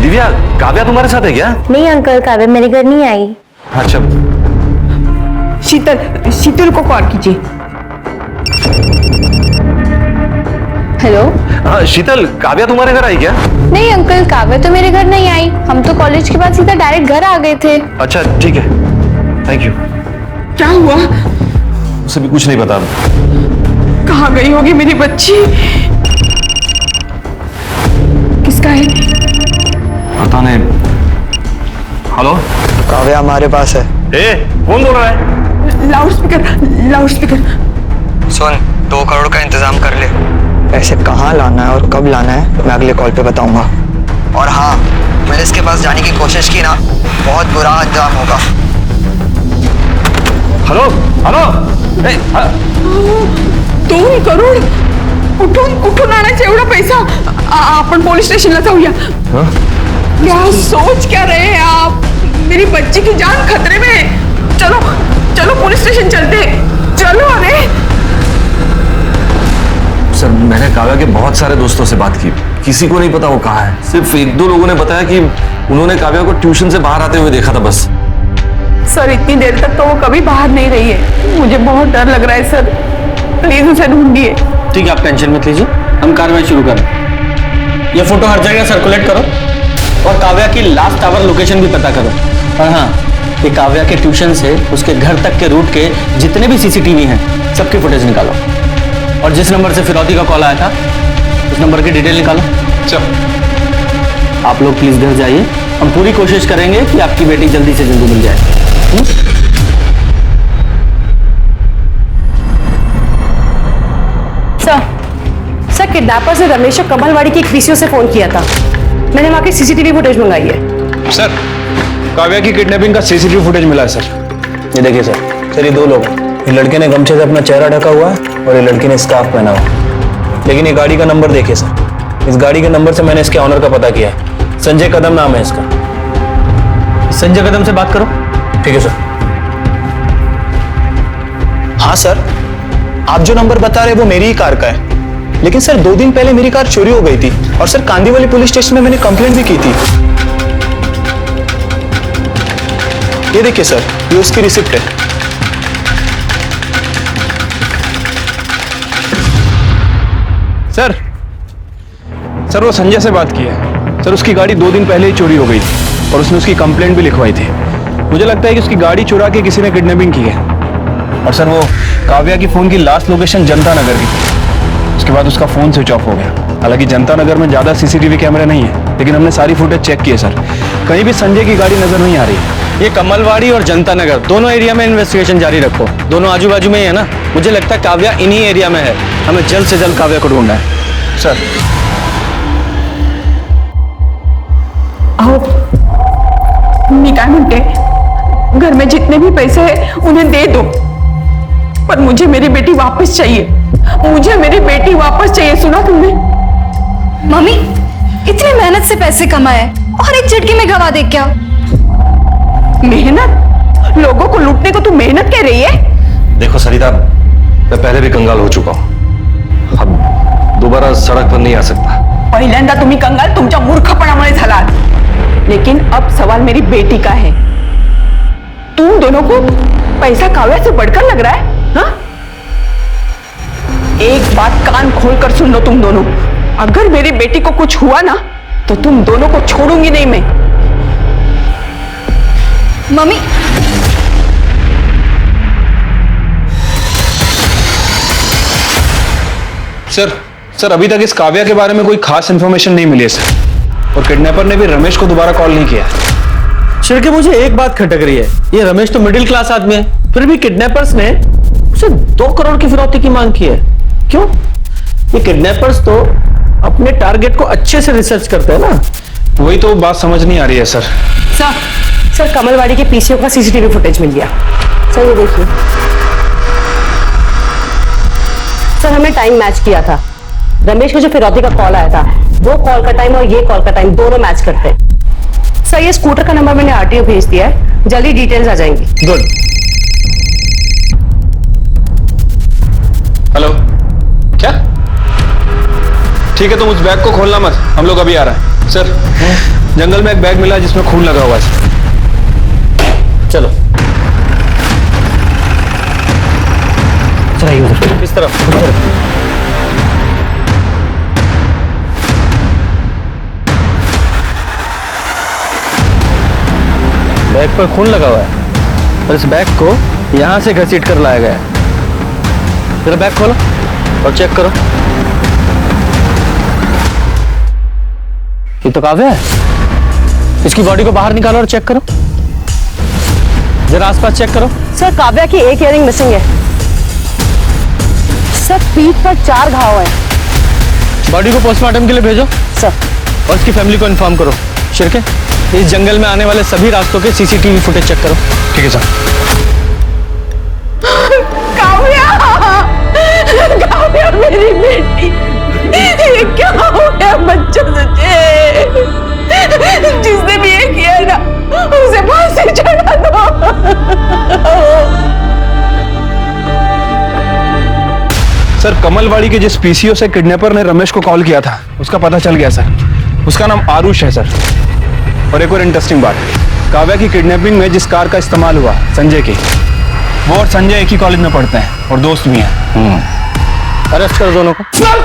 दिव्या, काव्या तुम्हारे साथ है क्या? नहीं अंकल, काव्या मेरे घर नहीं आई। अच्छा शीतल को कॉल कीजिए। हेलो। हाँ शीतल, काव्या तुम्हारे घर आई क्या? नहीं अंकल, काव्या तो मेरे घर नहीं आई। हम तो कॉलेज के बाद सीधा डायरेक्ट घर आ गए थे। अच्छा ठीक है, थैंक यू। क्या हुआ? उसे भी कुछ नहीं पता। कहाँ गई होगी मेरी बच्ची? किसका है? पता नहीं। हेलो, काव्या हमारे पास है। कौन बोल रहा है? Loud speaker. सुन, 2 करोड़ का इंतजाम कर ले। पैसे कहाँ लाना है और कब लाना है मैं अगले कॉल पे बताऊंगा। और हाँ, पुलिस के पास जाने की कोशिश की ना, बहुत बुरा अंजाम होगा। Hello hello. 2 करोड़ कुठून आणायचा एवढा पैसा? आपण पोलीस स्टेशनला जाऊया। क्या सोच क्या रहे हैं आप? मेरी बच्ची की जान खतरे में है। चलो चलो पुलिस स्टेशन चलते, चलो। अरे सर, मैंने काव्या के बहुत सारे दोस्तों से बात की, किसी को नहीं पता वो कहाँ है। सिर्फ 1-2 लोगों ने बताया कि उन्होंने काव्या को ट्यूशन से बाहर आते हुए देखा था बस। सर, इतनी देर तक तो वो कभी बाहर नहीं रही है। मुझे बहुत डर लग रहा है सर। प्लीज उसे ढूंढिए। ठीक है, आप टेंशन मत लीजिए, हम कार्रवाई शुरू करें। ये फोटो हर जगह सर्कुलेट करो और काव्या की लास्ट आवर लोकेशन भी पता करो। और हाँ, ये काव्या के ट्यूशन से उसके घर तक के रूट के जितने भी सीसीटीवी हैं सबकी फुटेज निकालो। और जिस नंबर से फिरौती का कॉल आया था उस नंबर की डिटेल निकालो। चलो आप लोग प्लीज घर जाइए, हम पूरी कोशिश करेंगे कि आपकी बेटी जल्दी से जल्दी मिल जाए। सर किडनैपर्स ने रमेश और कमलवाड़ी की एक पीसीओ से फोन किया था। मैंने वहां की सीसीटीवी फुटेज मंगाई है। सर, काव्या की किडनैपिंग का सीसीटीवी फुटेज मिला है सर। ये देखिए सर, ये 2 लोग हैं। ये लड़के ने गमछे से अपना चेहरा ढका हुआ है और ये लड़की ने स्कार्फ पहना हुआ है। लेकिन ये गाड़ी का नंबर देखिए सर, इस गाड़ी के नंबर से मैंने इसके ऑनर का पता किया है। संजय कदम नाम है इसका। संजय कदम से बात करो। ठीक है सर। हाँ सर, आप जो नंबर बता रहे हैं वो मेरी ही कार का है। लेकिन सर 2 दिन पहले मेरी कार चोरी हो गई थी और सर कांदीवली पुलिस स्टेशन में मैंने कंप्लेंट भी की थी। ये देखिए सर, ये उसकी रिसिप्ट है। सर वो संजय से बात की है। सर उसकी गाड़ी 2 दिन पहले ही चोरी हो गई थी और उसने उसकी कंप्लेंट भी लिखवाई थी। मुझे लगता है कि उसकी गाड़ी चुरा के किसी ने किडनैपिंग की है। और सर वो काव्या की फोन की लास्ट लोकेशन जनता नगर की थी। उसके बाद उसका फोन स्विच ऑफ हो गया। हालांकि जनता नगर में ज्यादा सीसीटीवी कैमरे नहीं है, लेकिन हमने सारी फुटेज चेक की है सर, कहीं भी संजय की गाड़ी नजर नहीं आ रही है। ये कमलवाड़ी और जनता नगर दोनों एरिया में इन्वेस्टिगेशन जारी रखो। दोनों आजू बाजू में ही है ना। मुझे लगता है काव्या इन्हीं एरिया में है। हमें जल्द से जल्द काव्या को ढूंढना है। सर आओ, मम्मी काय म्हणते, घर में जितने भी पैसे हैं उन्हें दे दो, पर मुझे मेरी बेटी वापस चाहिए। मुझे मेरी बेटी वापस चाहिए, सुना तुमने? मम्मी इतनी मेहनत से पैसे कमाए और एक झटके में गवा दे क्या? मेहनत? लोगों को लूटने को तू मेहनत कह रही है? देखो सरिता, मैं पहले भी कंगाल हो चुका हूं, अब दोबारा सड़क पर नहीं आ सकता। पहिल्यांदा तुम्ही कंगाल तुमच्या मूर्खपणामुळे झालात, लेकिन अब सवाल मेरी बेटी का है। तुम दोनों को पैसा काव्या से बढ़कर लग रहा है? हाँ? एक बात कान खोलकर सुन लो तुम दोनों, अगर मेरी बेटी को कुछ हुआ ना तो तुम दोनों को छोड़ूंगी नहीं मैं। मम्मी सर अभी तक इस काव्या के बारे में कोई खास इंफॉर्मेशन नहीं मिली है सर, और किडनैपर ने भी रमेश को दोबारा कॉल नहीं किया। शिरके, मुझे एक बात खटक रही है। ये रमेश तो मिडिल क्लास आदमी है, फिर भी किडनैपर्स ने उसे 2 करोड़ की फिरौती की मांग की है। क्यों? ये किडनैपर्स तो अपने टारगेट को अच्छे से रिसर्च करते हैं ना। वही तो बात समझ नहीं आ रही है सर। सर कमलवाड़ी के पीसीओ का सीसीटीवी फुटेज मिल गया। सर ये देखिए, सर हमने टाइम मैच किया था। रमेश को जो फिरौती का कॉल आया था, वो कॉल का टाइम और ये कॉल का टाइम दोनों मैच करते हैं। सर ये स्कूटर का नंबर मैंने आरटीओ भेज दिया है, जल्दी डिटेल्स आ जाएंगी। गुड। हेलो, क्या? ठीक है, तुम उस बैग को खोलना मत, हम लोग अभी आ रहे हैं। सर जंगल में एक बैग मिला जिसमें खून लगा हुआ है। चलो चलाइए उधर। किस तरफ? बैग पर खून लगा हुआ है और इस बैग को यहां से घसीट कर लाया गया है। जरा बैग खोलो और चेक करो। ये तो काव्या है। इसकी बॉडी को बाहर निकालो और चेक करो। जरा आसपास चेक करो। सर काव्या की एक इयरिंग मिसिंग है। सर पीठ पर 4 घाव हैं। बॉडी को पोस्टमार्टम के लिए भेजो सर, और इसकी फैमिली को इन्फॉर्म करो। शिरके, इस जंगल में आने वाले सभी रास्तों के सीसीटीवी फुटेज चेक करो। ठीक है सर। काव्या मेरी बेटी, ये क्या हो गया बच्चों तुझे? जिसने भी ये किया ना उसे फांसी चढ़ा दो। सर कमलवाड़ी के जिस पीसीओ से किडनैपर ने रमेश को कॉल किया था उसका पता चल गया सर। उसका नाम आरुष है सर। और एक और इंटरेस्टिंग बात, काव्या की किडनैपिंग में जिस कार का इस्तेमाल हुआ संजय की, वो और संजय एक ही कॉलेज में पढ़ते हैं और दोस्त भी हैं। अरेस्ट कर दोनों को। सर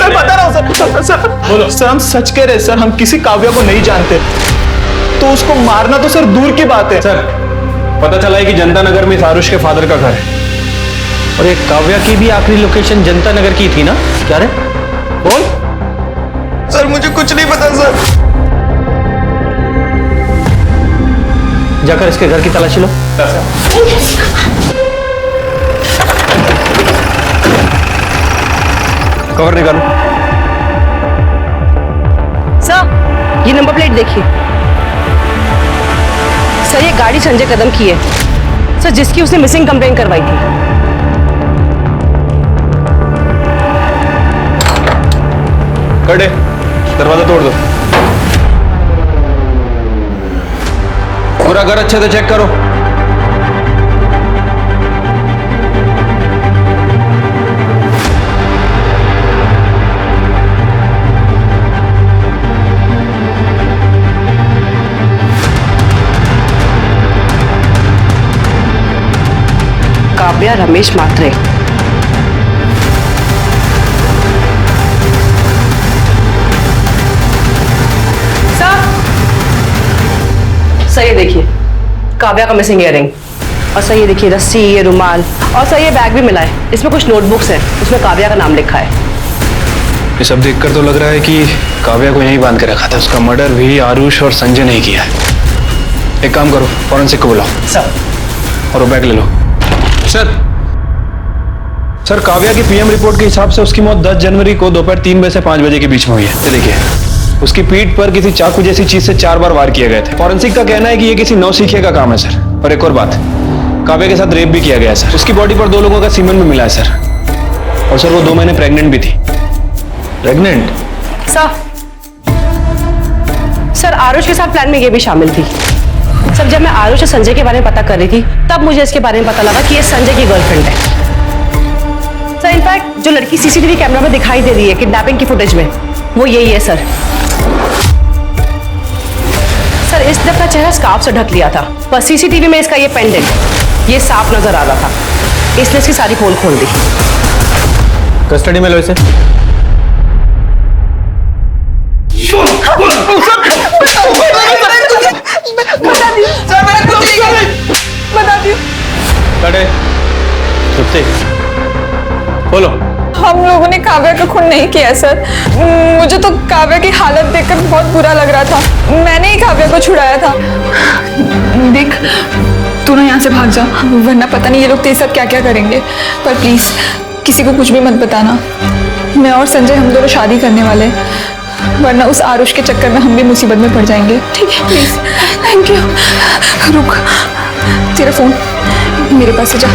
बता रहा हूँ सर। बोलो सर, हम सच कह रहे सर, हम किसी काव्या को नहीं जानते, तो उसको मारना तो सर दूर की बात है। सर पता चला है कि जनता नगर में आरुष के फादर का घर है, और एक काव्या की भी आखिरी लोकेशन जनता नगर की थी ना? क्या रे बोल। सर मुझे कुछ नहीं पता सर। जाकर इसके घर की तलाशी लो। कवर निकालो। सर ये नंबर प्लेट देखिए। सर ये गाड़ी संजय कदम की है सर, जिसकी उसने मिसिंग कंप्लेन करवाई थी। कड़े दरवाजा तोड़ दो। पूरा घर अच्छे से चेक करो। काव्या रमेश मात्रे। सर ये देखिए काव्या का मिसिंग इयररिंग, और सर ये देखिए रस्सी, ये रुमाल, और सर ये बैग भी मिला है। इसमें कुछ नोटबुक्स हैं, उसमें काव्या का नाम लिखा है। ये सब देखकर तो लग रहा है कि काव्या को यहीं बांध के रखा था। उसका मर्डर भी आरुष और संजय ने किया है। एक काम करो, फॉरेंसिक को बुलाओ सर, और वो बैग ले लो। सर काव्या की पीएम रिपोर्ट के हिसाब से उसकी मौत 10 जनवरी को दोपहर 3 बजे से 5 बजे के बीच में हुई है। ये देखिए उसकी पीठ पर किसी चाकू जैसी चीज से 4 बार वार किए गए थे। फॉरेंसिक का कहना है कि ये किसी नौसिखिए का काम है सर। और एक और बात, काव्या के साथ रेप भी किया गया है सर। उसकी बॉडी पर 2 लोगों का सीमेंट भी मिला है सर। और सर वो 2 महीने प्रेग्नेंट भी थी। प्रेग्नेंट? सर आरुष के साथ प्लान में ये भी शामिल थी। सर जब मैं आरुष और संजय के बारे में पता कर रही थी, तब मुझे इसके बारे में पता लगा कि ये संजय की गर्लफ्रेंड है। सर इनफैक्ट जो लड़की सीसीटीवी कैमरा में दिखाई दे रही है किडनैपिंग की फुटेज में, वो यही है सर। सर इसने अपना चेहरा स्कार्फ से ढक लिया था, पर सीसीटीवी में इसका ये पेंडेंट ये साफ नजर आ रहा था, इसलिए इसकी सारी पोल खोल दी। कस्टडी में लो इसे। बोलो। हम लोगों ने काव्या का खून नहीं किया सर। मुझे तो काव्या की हालत देखकर बहुत बुरा लग रहा था। मैंने ही काव्या को छुड़ाया था। देख तू ना यहाँ से भाग जा, वरना पता नहीं ये लोग तेरे साथ क्या क्या करेंगे। पर प्लीज किसी को कुछ भी मत बताना। मैं और संजय हम दोनों शादी करने वाले हैं, वरना उस आरुष के चक्कर में हम भी मुसीबत में पड़ जाएंगे। ठीक है प्लीज। Thank you. रुक, तेरा फोन मेरे पास से जा।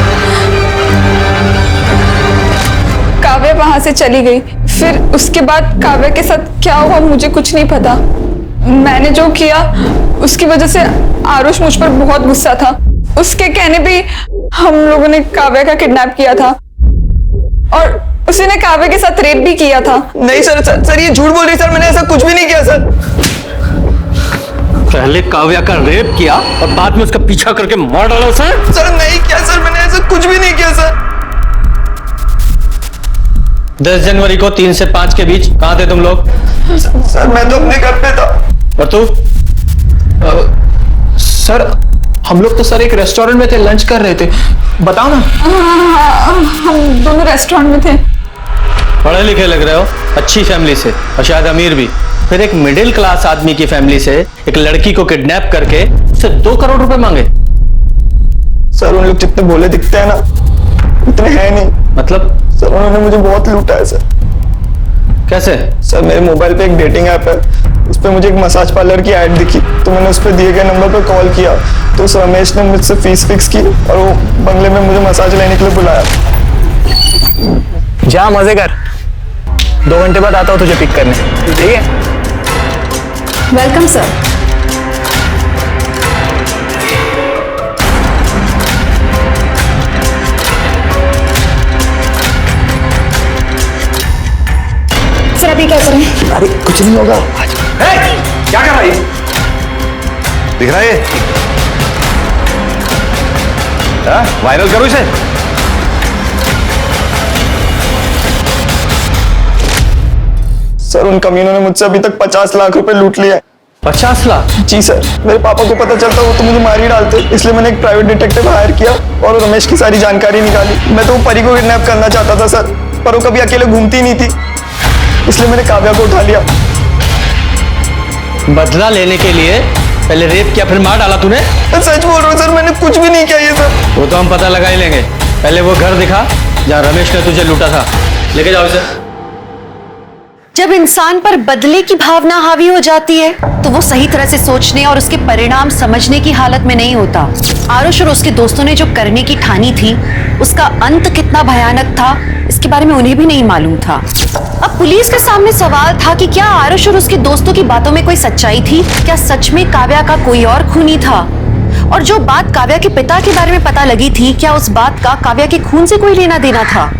काव्या वहां से चली गई, फिर उसके बाद काव्या के साथ क्या हुआ मुझे कुछ नहीं पता। मैंने जो किया उसकी वजह से आरुष मुझ पर बहुत गुस्सा था। उसके कहने पे हम लोगों ने काव्या का किडनैप किया था, और उसी ने काव्या के साथ रेप भी किया था। नहीं सर, सर ये झूठ बोल रही सर, मैंने ऐसा कुछ भी नहीं किया सर। पहले काव्या का रेप किया और बाद में उसका पीछा करके मार डाला उसे? सर नहीं किया सर, मैंने ऐसा कुछ भी नहीं किया सर। 10 जनवरी को 3 से 5 के बीच कहां थे तुम लोग? सर मैं तो अपने घर पे था। और तू? सर हम लोग तो सर एक रेस्टोरेंट में थे, लंच कर रहे थे। बताओ ना। हम दोनों रेस्टोरेंट में थे। पढ़े लिखे लग रहे हो, अच्छी फैमिली से, और शायद अमीर भी। फिर एक मिडिल क्लास आदमी की फैमिली से एक लड़की को किडनैप करके उससे 2 करोड़ रुपए मांगे। सर उन लोग जितने बोले दिखते हैं ना, इतने हैं नहीं। मतलब? सर उन्होंने मुझे बहुत लूटा है सर। कैसे? सर मेरे मोबाइल पे एक डेटिंग ऐप है, उस पर मुझे एक मसाज पार्लर की ऐड दिखी, तो मैंने उस पर दिए गए नंबर पर कॉल किया, तो उस रमेश ने मुझसे फीस फिक्स की और वो बंगले में मुझे मसाज लेने के लिए बुलाया। जा मजे कर, 2 घंटे बाद आता हूँ तुझे पिक करने, ठीक है? Welcome sir. सर अभी क्या करें? अरे कुछ नहीं होगा। क्या कर रहा है? दिख रहा है? वायरल करो इसे। सर उन कमीनों ने मुझसे अभी तक 50 लाख रुपए लूट लिया है। 50 लाख? जी सर, मेरे पापा को पता चलता वो तो मुझे मार ही डालते, इसलिए मैंने एक प्राइवेट डिटेक्टिव हायर किया और रमेश की सारी जानकारी निकाली। मैं तो वो परी को किडनैप करना चाहता था सर, पर वो कभी अकेले घूमती नहीं थी, इसलिए मैंने काव्या को उठा लिया। बदला लेने के लिए पहले रेप किया, फिर मार डाला तूने? मैं सच बोल रहा हूँ सर, मैंने कुछ भी नहीं किया ये सर। वो तो हम पता लगा ही लेंगे। पहले वो घर दिखा जहाँ रमेश ने तुझे लूटा था, लेके जाओ इसे। जब इंसान पर बदले की भावना हावी हो जाती है तो वो सही तरह से सोचने और उसके परिणाम समझने की हालत में नहीं होता। आरुष और उसके दोस्तों ने जो करने की ठानी थी उसका अंत कितना भयानक था इसके बारे में उन्हें भी नहीं मालूम था। अब पुलिस के सामने सवाल था कि क्या आरुष और उसके दोस्तों की बातों में कोई सच्चाई थी? क्या सच में काव्या का कोई और खूनी था? और जो बात काव्या के पिता के बारे में पता लगी थी, क्या उस बात का काव्या के खून से कोई लेना देना था?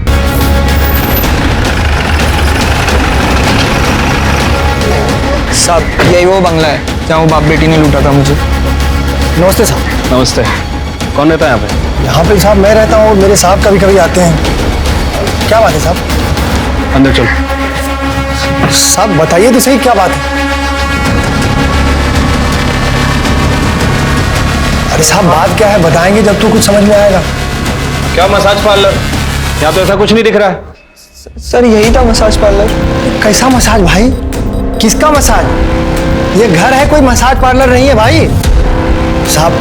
साहब यही वो बंगला है जहाँ वो बाप बेटी ने लूटा था मुझे। नमस्ते साहब। नमस्ते। कौन रहता है यहाँ पे? यहाँ पे साहब मैं रहता हूँ और मेरे साहब कभी कभी आते हैं। क्या बात है साहब? अंदर चलो। साहब बताइए तो सही क्या बात है? अरे साहब बात क्या है बताएंगे जब तो कुछ समझ में आएगा। क्या मसाज पार्लर? यहाँ तो ऐसा कुछ नहीं दिख रहा है। सर यही था मसाज पार्लर। कैसा मसाज भाई? किसका मसाज? ये घर है, कोई मसाज पार्लर नहीं है भाई। साहब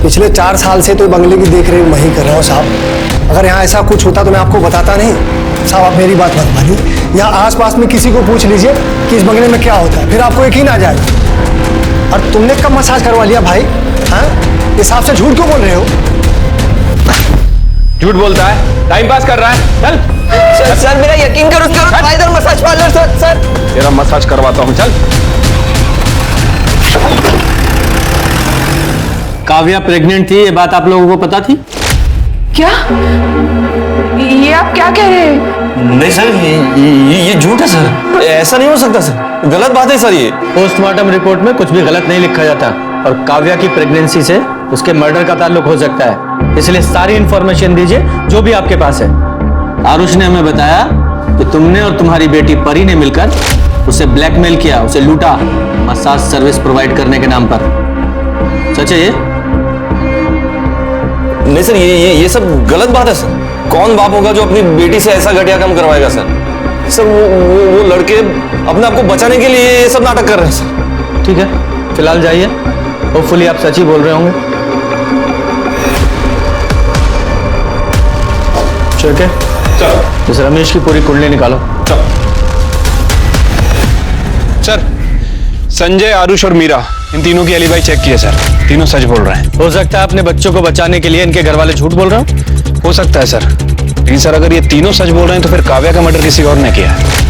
पिछले 4 साल से तो बंगले की देख रेख मैं ही कर रहा हूँ साहब। अगर यहाँ ऐसा कुछ होता तो मैं आपको बताता नहीं। साहब आप मेरी बात मत मानिए, यहाँ आसपास में किसी को पूछ लीजिए कि इस बंगले में क्या होता है, फिर आपको यकीन आ जाए। और तुमने कब मसाज करवा लिया भाई? हाँ इस हिसाब से झूठ क्यों बोल रहे हो? झूठ बोलता है, टाइम पास कर रहा है। चल सर मेरा यकीन करो, इधर मसाज पार्लर। सर तेरा मसाज करवाता हूँ, चल। काव्या प्रेग्नेंट थी, ये बात आप लोगों को पता थी? क्या? ये आप क्या कह रहे हैं? नहीं सर, ये झूठ है सर, ऐसा नहीं हो सकता सर, गलत बात है सर। ये पोस्टमार्टम रिपोर्ट में कुछ भी गलत नहीं लिखा जाता और काव्या की प्रेगनेंसी से उसके मर्डर का ताल्लुक हो सकता है, इसलिए सारी इंफॉर्मेशन दीजिए जो भी आपके पास है। आरुष ने हमें बताया कि तुमने और तुम्हारी बेटी परी ने मिलकर उसे ब्लैकमेल किया, उसे लूटा मसाज सर्विस प्रोवाइड करने के नाम पर। सच है ये? नहीं सर, ये सब गलत बात है सर। कौन बाप होगा जो अपनी बेटी से ऐसा घटिया काम करवाएगा सर? सर वो लड़के अपने आप को बचाने के लिए ये सब नाटक कर रहे हैं सर। ठीक है, फिलहाल जाइए, होपफुली आप सच ही बोल रहे होंगे। ठीक है, चलो इस रमेश की पूरी कुंडली निकालो। सर संजय, आरुष और मीरा, इन तीनों की एलिबाई चेक किया सर, तीनों सच बोल रहे हैं। हो सकता है अपने बच्चों को बचाने के लिए इनके घर वाले झूठ बोल रहे हो? हो सकता है सर, लेकिन सर अगर ये तीनों सच बोल रहे हैं तो फिर काव्या का मर्डर किसी और ने किया है।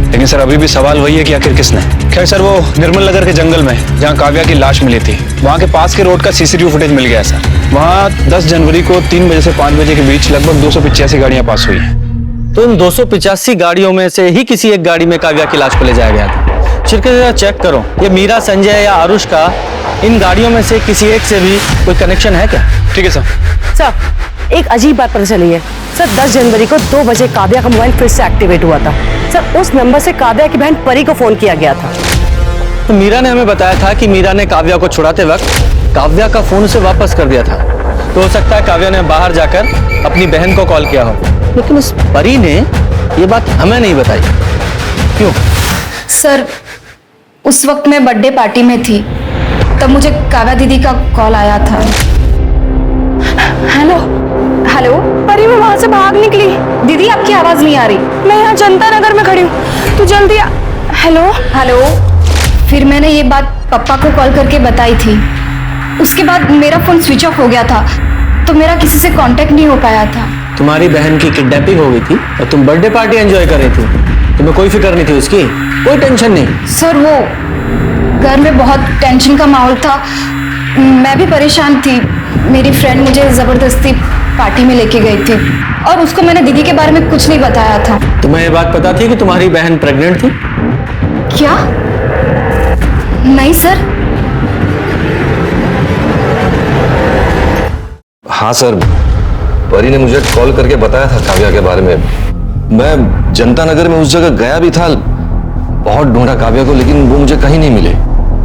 लेकिन सर अभी भी सवाल वही है कि आखिर किसने। खैर सर, वो निर्मल नगर के जंगल में जहाँ काव्या की लाश मिली थी, वहाँ के पास के रोड का सीसीटीवी फुटेज मिल गया है सर। वहाँ 10 जनवरी को 3 बजे से 5 बजे के बीच लगभग 285 गाड़ियाँ पास हुई हैं। तो इन 285 गाड़ियों में से ही किसी एक गाड़ी में काव्या की लाश को ले जाया गया था। जरा चेक करो, ये मीरा, संजय या आरुष का इन गाड़ियों में से किसी एक से भी कोई कनेक्शन है क्या? ठीक है सर। सर एक अजीब बात पता चली है सर, 10 जनवरी को 2 बजे काव्या का मोबाइल फिर से एक्टिवेट हुआ था सर। उस नंबर से काव्या की बहन परी को फोन किया गया था। तो मीरा ने हमें बताया था कि मीरा ने काव्या को छुड़ाते वक्त काव्या का फोन उसे वापस कर दिया था। तो हो सकता है काव्या ने बाहर जाकर अपनी बहन को कॉल किया हो, लेकिन उस परी ने ये बात हमें नहीं बताई। क्यों? सर उस वक्त मैं बर्थडे पार्टी में थी, तब मुझे काव्या दीदी का कॉल आया था। हेलो हेलो, परी मैं वहां से भाग निकली। दीदी आपकी आवाज नहीं आ रही। मैं यहाँ जनता नगर में खड़ी हूँ, तू जल्दी आ। Hello hello. फिर मैंने ये बात पापा को कॉल करके बताई थी। उसके बाद मेरा फोन स्विच ऑफ हो गया था, तो मेरा किसी से कांटेक्ट नहीं हो पाया था। तुम्हारी बहन की किडनैपिंग हो गई थी और तुम बर्थडे पार्टी एंजॉय कर रही थी, तुम्हें कोई फिक्र नहीं थी उसकी? कोई टेंशन नहीं? सर वो घर में बहुत टेंशन का माहौल था, मैं भी परेशान थी। मेरी फ्रेंड मुझे जबरदस्ती पार्टी में लेके गई थी और उसको मैंने दीदी के बारे में कुछ नहीं बताया था। तुम्हें ये बात पता थी कि तुम्हारी बहन प्रेग्नेंट थी? क्या? नहीं सर। हाँ सर, परी ने मुझे कॉल करके बताया था काव्या के बारे में। मैं जनता नगर में उस जगह गया भी था, बहुत ढूंढा काव्या को, लेकिन वो मुझे कहीं नहीं मिले।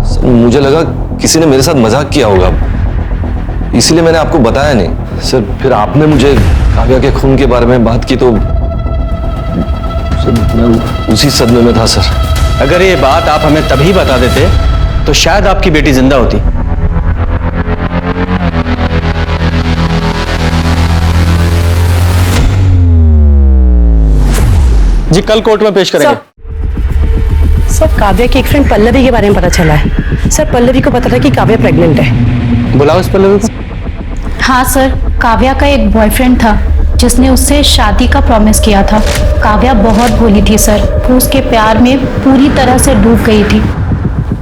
सर, मुझे लगा किसी ने मेरे साथ मजाक किया होगा, इसीलिए मैंने आपको बताया नहीं। सर, फिर आपने मुझे काव्या के खून के बारे में बात की तो सर, मैं उसी सदमे में था सर। अगर ये बात आप हमें तभी बता देते तो शायद आपकी बेटी जिंदा होती। जी कल कोर्ट में पेश करेंगे। सर काव्या की एक फ्रेंड पल्लवी के बारे में पता चला है। सर पल्लवी को पता था कि काव्या प्रेग्नेंट है। बुलाओ इस पल्लवी को। हाँ सर, काव्या का एक बॉयफ्रेंड था जिसने उससे शादी का प्रॉमिस किया था। काव्या बहुत भोली थी सर, वो उसके प्यार में पूरी तरह से डूब गई थी।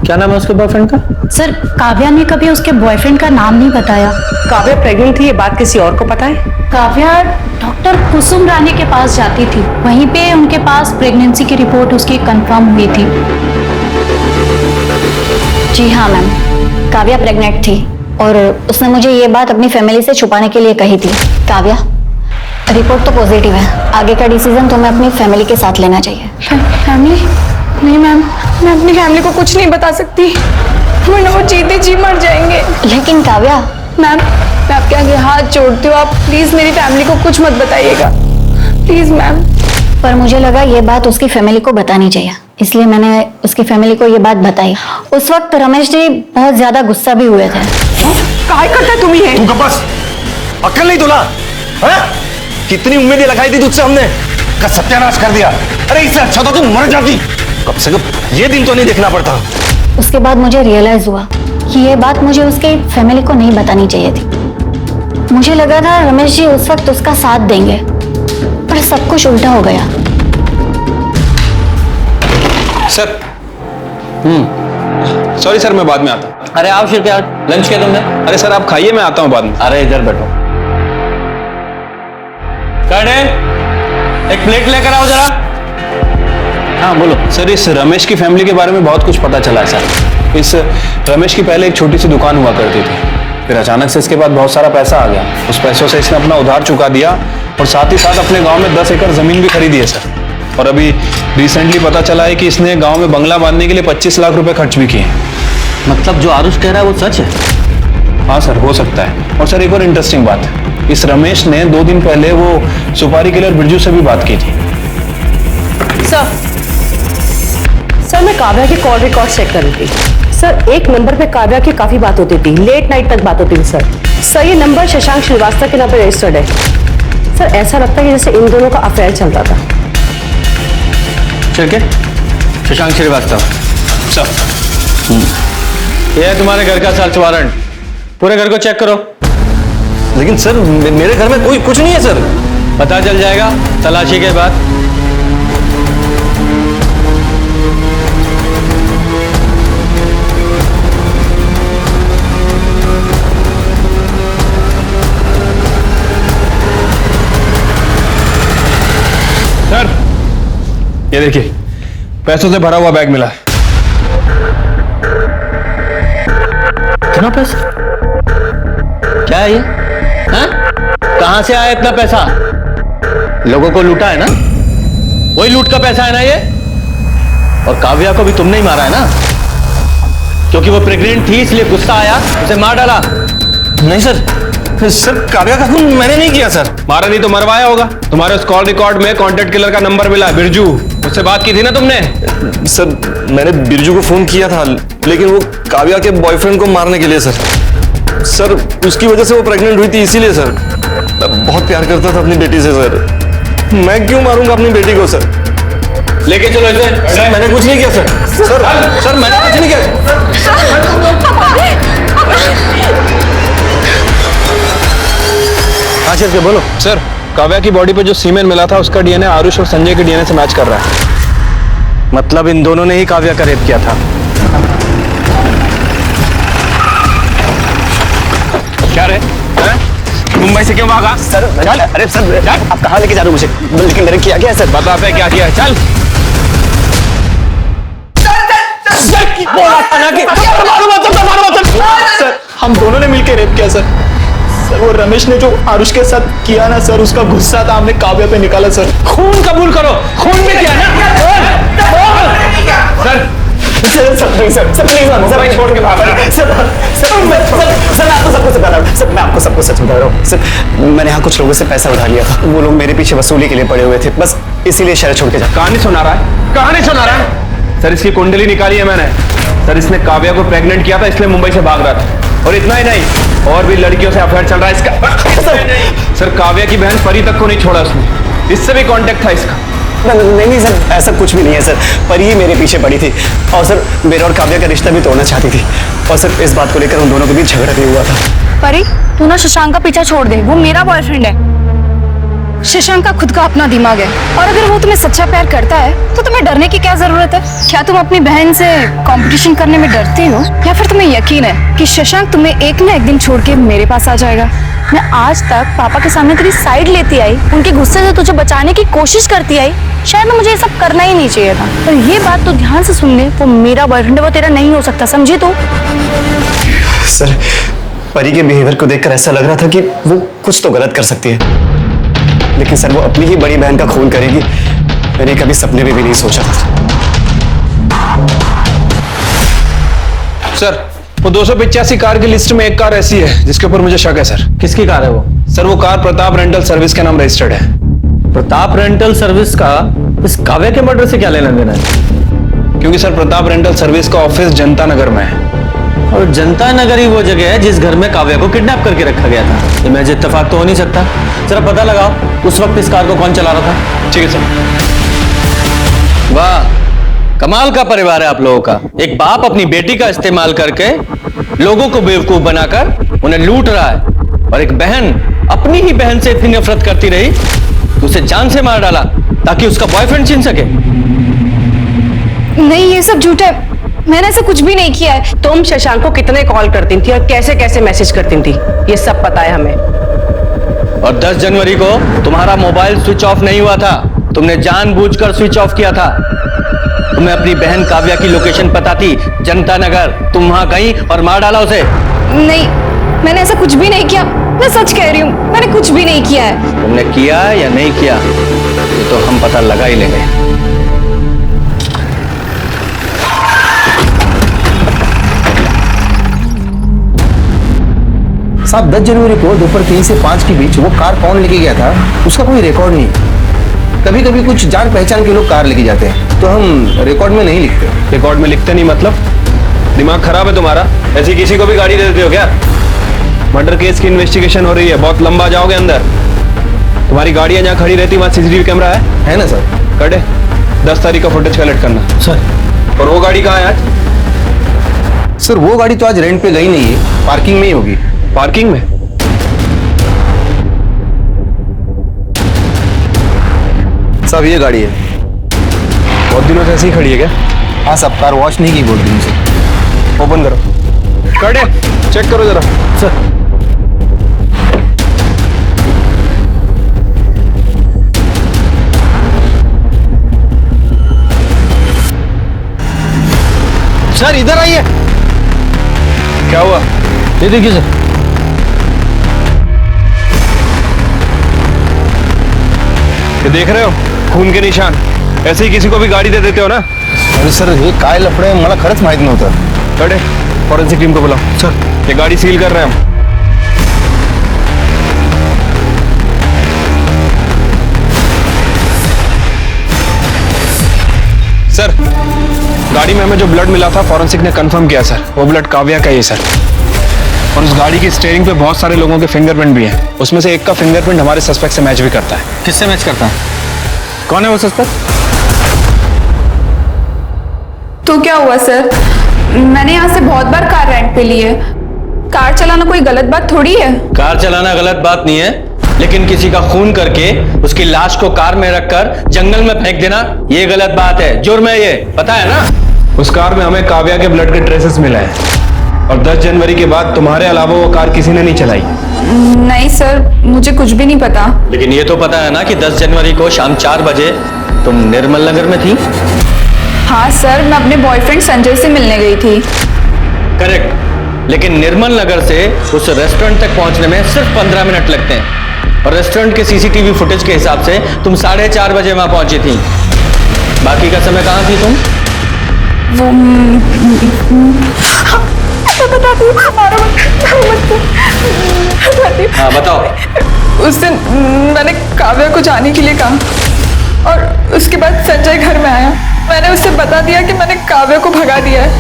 क्या नाम है उसके बॉयफ्रेंड का? सर काव्या ने कभी उसके बॉयफ्रेंड का नाम नहीं बताया। काव्या प्रेग्नेंट थी, ये बात किसी और को पता है? काव्या डॉक्टर कुसुम रानी के पास जाती थी, वहीं पे उनके पास प्रेगनेंसी की रिपोर्ट उसकी कंफर्म हुई थी। जी हाँ मैम, काव्या प्रेग्नेंट थी और उसने मुझे ये बात अपनी फैमिली से छुपाने के लिए कही थी। काव्या, रिपोर्ट तो पॉजिटिव है, आगे का डिसीजन तुम्हें अपनी फैमिली के साथ लेना चाहिए। फैमिली? नहीं मैम, मैं अपनी फैमिली को कुछ नहीं बता सकती, वरना वो जीते जी मर जाएंगे। लेकिन काव्या। मैम, मैं आपके आगे हाथ जोड़ती हूँ, आप प्लीज मेरी फैमिली को कुछ मत बताइएगा, प्लीज मैम। पर मुझे लगा ये बात उसकी फैमिली को बतानी चाहिए, इसलिए मैंने उसकी फैमिली को ये बात बताई। उस वक्त रमेश जी बहुत ज्यादा गुस्सा भी हुए थे। काय करता तुम ही तू बस अक्ल नहीं तुला? कितनी उम्मीदें लगाई थी तुझसे हमने, का सत्यानाश कर दिया। अरे इससे अच्छा तो तू मर जाती, कम से कम ये दिन तो नहीं देखना पड़ता। उसके बाद मुझे रियलाइज हुआ कि ये बात मुझे उसके फैमिली को नहीं बतानी चाहिए थी। मुझे लगा था रमेश जी उस वक्त उसका साथ देंगे, पर सब कुछ उल्टा हो गया। सर सॉरी सर, मैं बाद में आता हूँ। अरे आओ फिर, क्या लंच किया तुमने? अरे सर आप खाइए, मैं आता हूँ बाद में। अरे इधर बैठो। एक प्लेट लेकर आओ जरा। हाँ बोलो सर। इस रमेश की फैमिली के बारे में बहुत कुछ पता चला है सर। इस रमेश की पहले एक छोटी सी दुकान हुआ करती थी, फिर अचानक से इसके बाद बहुत सारा पैसा आ गया। उस पैसों से इसने अपना उधार चुका दिया और साथ ही साथ अपने गांव में 10 एकड़ जमीन भी खरीदी है सर। और अभी रिसेंटली पता चला है कि इसने गांव में बंगला बांधने के लिए 25 लाख रुपए खर्च भी किए। मतलब जो आरुष कह रहा है वो सच है? हाँ सर, हो सकता है। और सर एक और इंटरेस्टिंग बात, इस रमेश ने 2 दिन पहले वो सुपारी किलर बिरजू से भी बात की थी। सर मैं काव्या के कॉल रिकॉर्ड चेक कर रही थी सर। एक नंबर पे काव्या की काफी बात होती थी, लेट नाइट तक बात होती थी सर। ये नंबर शशांक श्रीवास्तव के नाम पे रजिस्टर्ड है सर। ऐसा लगता है कि जैसे इन दोनों का अफेयर चलता था। चल के शशांक श्रीवास्तव सर, ये है तुम्हारे घर का सर्च वारंट, पूरे घर को चेक करो। लेकिन सर मेरे घर में कोई कुछ नहीं है सर। पता चल जाएगा तलाशी के बाद। सर ये देखिए, पैसों से भरा हुआ बैग मिला। कितना पैसा? क्या है ये? हाँ? कहां से आया इतना पैसा? लोगों को लूटा है ना? वही लूट का पैसा है ना ये? और काव्या को भी तुमने ही मारा है ना? क्योंकि वो प्रेग्नेंट थी इसलिए गुस्सा आया, उसे मार डाला। नहीं सर, सर काव्या का खून मैंने नहीं किया सर। मारा नहीं तो मरवाया होगा। तुम्हारे उस कॉल रिकॉर्ड में कॉन्टेक्ट किलर का नंबर मिला, बिरजू। उससे बात की थी ना तुमने? सर मैंने बिरजू को फोन किया था, लेकिन वो काव्या के बॉयफ्रेंड को मारने के लिए सर। सर उसकी वजह से वो प्रेग्नेंट हुई थी, इसीलिए सर। मैं बहुत प्यार करता था अपनी बेटी से सर। मैं क्यों मारूंगा अपनी बेटी को सर? लेके चलो इसे। सर मैंने कुछ नहीं किया सर। सर मैंने कुछ नहीं किया। हाँ सर, क्या बोलो सर। काव्या की बॉडी पे जो सीमेन मिला था उसका डीएनए आरुष और संजय के डीएनए से मैच कर रहा है। मतलब इन दोनों ने ही काव्या का रेप किया था। क्या रे? मुंबई से क्यों भागा? सर अरे सर आप कहाँ लेके जा रहे हो मुझे? लेकिन मैंने किया क्या है सर? बता पे क्या किया है? चल। सर हम दोनों ने मिलकर रेप किया सर। सर वो रमेश ने जो आरुष के साथ किया ना सर, उसका गुस्सा था, हमने काव्या पे निकाला सर। खून कबूल करो, खून में किया ना सर। सर प्लीज सर छोड़ के भाग सर मैं आपको सबको बता रहा हूँ सर, मैं आपको सबको सच बता रहा हूँ सर। मैंने यहाँ कुछ लोगों से पैसा उठा लिया था, वो लोग मेरे पीछे वसूली के लिए पड़े हुए थे, बस इसीलिए शहर छोड़ के जा। कहानी सुना रहा है, कहानी सुना रहा है सर। इसकी कुंडली निकाली है मैंने सर, इसने काव्या को प्रेग्नेंट किया था इसलिए मुंबई से भाग रहा था। और इतना ही नहीं, और भी लड़कियों से अफेयर चल रहा है इसका। सर काव्या की बहन परी तक को नहीं छोड़ा उसने, इससे भी कांटेक्ट था इसका। नहीं सर, ऐसा कुछ भी नहीं है सर, परी ही मेरे पीछे पड़ी थी और सर मेरा और काव्या का रिश्ता भी तोड़ना चाहती थी, और सर इस बात को लेकर उन दोनों के बीच झगड़ा भी हुआ था। परी, तू ना शशांक का पीछा छोड़ दे, वो मेरा बॉयफ्रेंड है। शशांक का खुद का अपना दिमाग है, और अगर वो तुम्हें सच्चा प्यार करता है तो तुम्हें डरने की क्या जरूरत है? क्या तुम अपनी बहन से कंपटीशन करने में डरती हो, या फिर तुम्हें यकीन है कि शशांक तुम्हें एक ना एक दिन छोड़ के मेरे पास आ जाएगा? मैं आज तक पापा के सामने तेरी साइड लेती आई, उनके गुस्से से तुझे बचाने की कोशिश करती आई, शायद ना मुझे ये सब करना ही नहीं चाहिए था। पर ये बात तो ध्यान से सुन ले, वो मेरा बॉयफ्रेंड है, वो तेरा नहीं हो सकता, समझी तू? सर परी के बिहेवियर को देखकर ऐसा लग रहा था कि वो कुछ तो गलत कर सकती है, लेकिन सर वो अपनी ही बड़ी बहन का खून करेगी, मैंने कभी सपने में भी नहीं सोचा था। सर वो 285 कार की लिस्ट में एक कार ऐसी है जिसके ऊपर मुझे शक है सर। किसकी कार है वो? सर वो कार प्रताप रेंटल सर्विस के नाम रजिस्टर्ड है। प्रताप रेंटल सर्विस का इस काव्या के मर्डर से क्या लेना देना है? क्योंकि सर प्रताप रेंटल सर्विस का ऑफिस जनता नगर में है, और जनता नगर ही वो जगह है जिस घर में काव्या को किडनैप करके रखा गया था। ये महज इत्तेफाक तो हो नहीं सकता। जरा पता लगाओ उस वक्त इस कार को कौन चला रहा था। ठीक है सर। वाह, कमाल का परिवार है आप लोगों का। एक बाप अपनी बेटी का इस्तेमाल करके लोगों को बेवकूफ बनाकर उन्हें लूट रहा है, और एक बहन अपनी ही बहन से इतनी नफरत करती रही तो उसे जान से मार डाला ताकि उसका बॉयफ्रेंड छीन सके। नहीं, ये सब झूठ है, मैंने ऐसा कुछ भी नहीं किया है। तुम शशांक को कितने कॉल करती थी और कैसे कैसे मैसेज करती थी, ये सब पता है हमें। और 10 जनवरी को तुम्हारा मोबाइल स्विच ऑफ नहीं हुआ था, तुमने जानबूझकर स्विच ऑफ किया था। तुम्हें अपनी बहन काव्या की लोकेशन पता थी, जनता नगर, तुम वहां गई और मार डाला उसे। नहीं, मैंने ऐसा कुछ भी नहीं किया, मैं सच कह रही हूँ, मैंने कुछ भी नहीं किया है। तुमने किया या नहीं किया ये तो हम पता लगा ही लेंगे। साहब 10 जनवरी को दोपहर 3 से 5 के बीच वो कार कौन लेके गया था उसका कोई रिकॉर्ड नहीं। कभी कभी कुछ जान पहचान के लोग कार लेके जाते हैं तो हम रिकॉर्ड में नहीं लिखते। रिकॉर्ड में लिखते नहीं मतलब? दिमाग खराब है तुम्हारा? ऐसी किसी को भी गाड़ी दे देते हो क्या? मर्डर केस की इन्वेस्टिगेशन हो रही है, बहुत लंबा जाओगे अंदर। तुम्हारी गाड़ियां जहाँ खड़ी रहती वहां सीसीटीवी कैमरा है ना सर? कटे 10 तारीख का फुटेज कलेक्ट करना सर। और वो गाड़ी कहाँ है आज? सर वो गाड़ी तो आज रेंट पे गई नहीं है, पार्किंग में ही होगी। पार्किंग में? साहब ये गाड़ी है। बहुत दिनों से ऐसे ही खड़ी है क्या? हाँ साहब, कार वॉश नहीं की बोल दी मुझे। ओपन करो, कटे चेक करो जरा। सर सर इधर आइए। क्या हुआ? ये देखिए सर। ये देख रहे हो खून के निशान? ऐसे ही किसी को भी गाड़ी दे देते हो ना? अरे सर हे काय लफड़े, मला खरंच माहित नव्हतं। कटे फॉरेंसिक टीम को बुलाओ। सर ये गाड़ी सील कर रहे हैं हम। सर गाड़ी में हमें जो ब्लड मिला था फॉरेंसिक ने कंफर्म किया सर, वो ब्लड काव्या का ही है सर। और उस गाड़ी की स्टीयरिंग पे बहुत सारे लोगों के फिंगरप्रिंट भी हैं, उसमें से एक का फिंगरप्रिंट हमारे सस्पेक्ट से मैच भी करता है। किससे मैच करता है? कौन है वो सस्पेक्ट? तो क्या हुआ सर, मैंने यहाँ से बहुत बार कार रेंट पे ली है। कार चलाना कोई गलत बात थोड़ी है। कार चलाना गलत बात नहीं है, लेकिन किसी का खून करके उसकी लाश को कार में रखकर जंगल में फेंक देना ये गलत बात है, जुर्म है ये, पता है ना? उस कार में हमें काव्या के ब्लड के ट्रेसेस मिला है, और 10 जनवरी के बाद तुम्हारे अलावा वो कार किसी ने नहीं चलाई। नहीं सर, मुझे कुछ भी नहीं पता। लेकिन ये तो पता है ना कि 10 जनवरी को शाम 4 बजे तुम निर्मल नगर में थी? हाँ सर, मैं अपने बॉयफ्रेंड संजय से मिलने गई थी। करेक्ट, लेकिन निर्मल नगर से उस रेस्टोरेंट तक पहुंचने में सिर्फ 15 मिनट लगते हैं। और रेस्टोरेंट के सीसीटीवी फुटेज के हिसाब से तुम 4:30 बजे वहां पहुंची थी। बाकी का समय कहां थी तुम? हाँ बताओ। उस दिन मैंने काव्या को जाने के लिए कहा और उसके बाद संजय घर में आया। मैंने उससे बता दिया कि मैंने काव्या को भगा दिया है,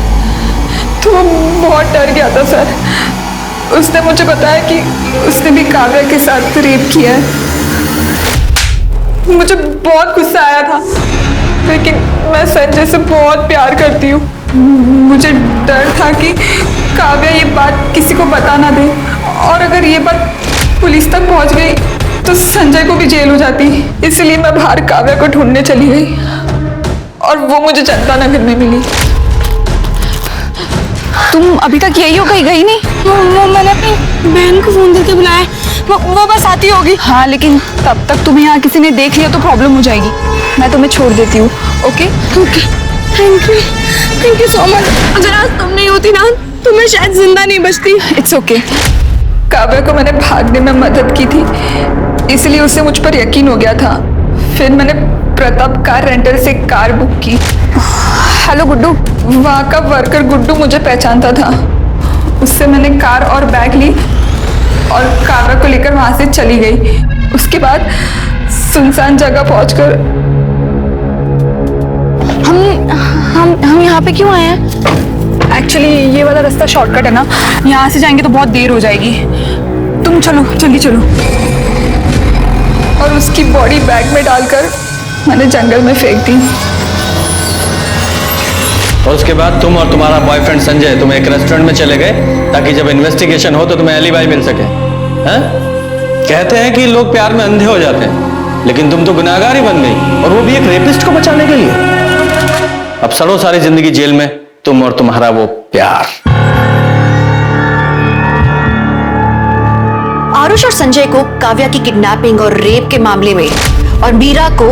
तो वो बहुत डर गया था सर। उसने मुझे बताया कि उसने भी काव्या के साथ रेप किया है। मुझे बहुत गुस्सा आया था, लेकिन मैं संजय से बहुत प्यार करती हूँ। मुझे डर था कि काव्या ये बात किसी को बता ना दे, और अगर ये बात पुलिस तक पहुंच गई तो संजय को भी जेल हो जाती। इसलिए मैं बाहर काव्या को ढूंढने चली गई और वो मुझे जनता नगर में मिली। तुम अभी तक यही हो, कहीं गई नहीं? वो मैंने अपनी बहन को फोन करके बुलाया, वो बस आती होगी। हाँ, लेकिन तब तक तुम्हें यहाँ किसी ने देख लिया तो प्रॉब्लम हो जाएगी। मैं तुम्हें छोड़ देती हूँ। Okay okay, thank you so much. अगर आज तुम नहीं होती ना तो मैं शायद जिंदा नहीं बचती। It's okay. काव्या को मैंने भागने में मदद की थी, इसलिए उसे मुझ पर यकीन हो गया था। फिर मैंने प्रताप कार रेंटल से कार बुक की। हेलो गुड्डू। वहाँ का वर्कर गुड्डू मुझे पहचानता था। उससे मैंने कार और बैग ली और काव्या को लेकर वहां से चली गई। उसके बाद सुनसान जगह पहुंचकर हम यहाँ पे क्यों आए हैं? एक्चुअली ये वाला रास्ता शॉर्टकट है ना, यहाँ से जाएंगे तो बहुत देर हो जाएगी। तुम चलो, जल्दी चलो। और उसकी बॉडी बैग में डालकर मैंने जंगल में फेंक दी। और उसके बाद तुम और तुम्हारा बॉयफ्रेंड संजय तुम एक रेस्टोरेंट में चले गए ताकि जब इन्वेस्टिगेशन हो तो तुम्हें एलिबाई मिल सके। हैं? कहते हैं कि लोग प्यार में अंधे हो जाते हैं, लेकिन तुम तो गुनाहगार ही बन गई, और वो भी एक रेपिस्ट को बचाने के लिए। अब सड़ो सारी जिंदगी जेल में, तुम और तुम्हारा वो प्यार। आरुष और संजय को काव्या की किडनैपिंग और रेप के मामले में और मीरा को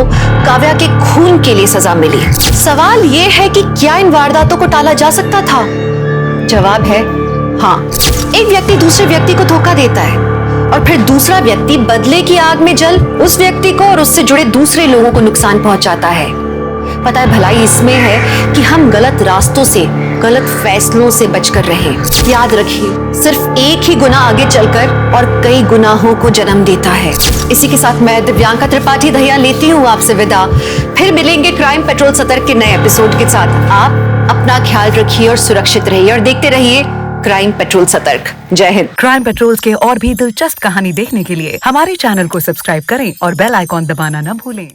काव्या के खून के लिए सजा मिली। सवाल यह है कि क्या इन वारदातों को टाला जा सकता था? जवाब है हाँ। एक व्यक्ति दूसरे व्यक्ति को धोखा देता है और फिर दूसरा व्यक्ति बदले की आग में जल उस व्यक्ति को और उससे जुड़े दूसरे लोगों को नुकसान पहुंचाता है। पता है, भलाई इसमें है कि हम गलत रास्तों से, गलत फैसलों से बचकर रहें। याद रखिए, सिर्फ एक ही गुनाह आगे चलकर और कई गुनाहों को जन्म देता है। इसी के साथ मैं दिव्यांका त्रिपाठी दहिया लेती हूँ आपसे विदा। फिर मिलेंगे क्राइम पेट्रोल सतर्क के नए एपिसोड के साथ। आप अपना ख्याल रखिए और सुरक्षित रहिए और देखते रहिए क्राइम पेट्रोल सतर्क। जय हिंद। क्राइम पेट्रोल के और भी दिलचस्प कहानी देखने के लिए हमारे चैनल को सब्सक्राइब करें और बेल आइकॉन दबाना न भूलें।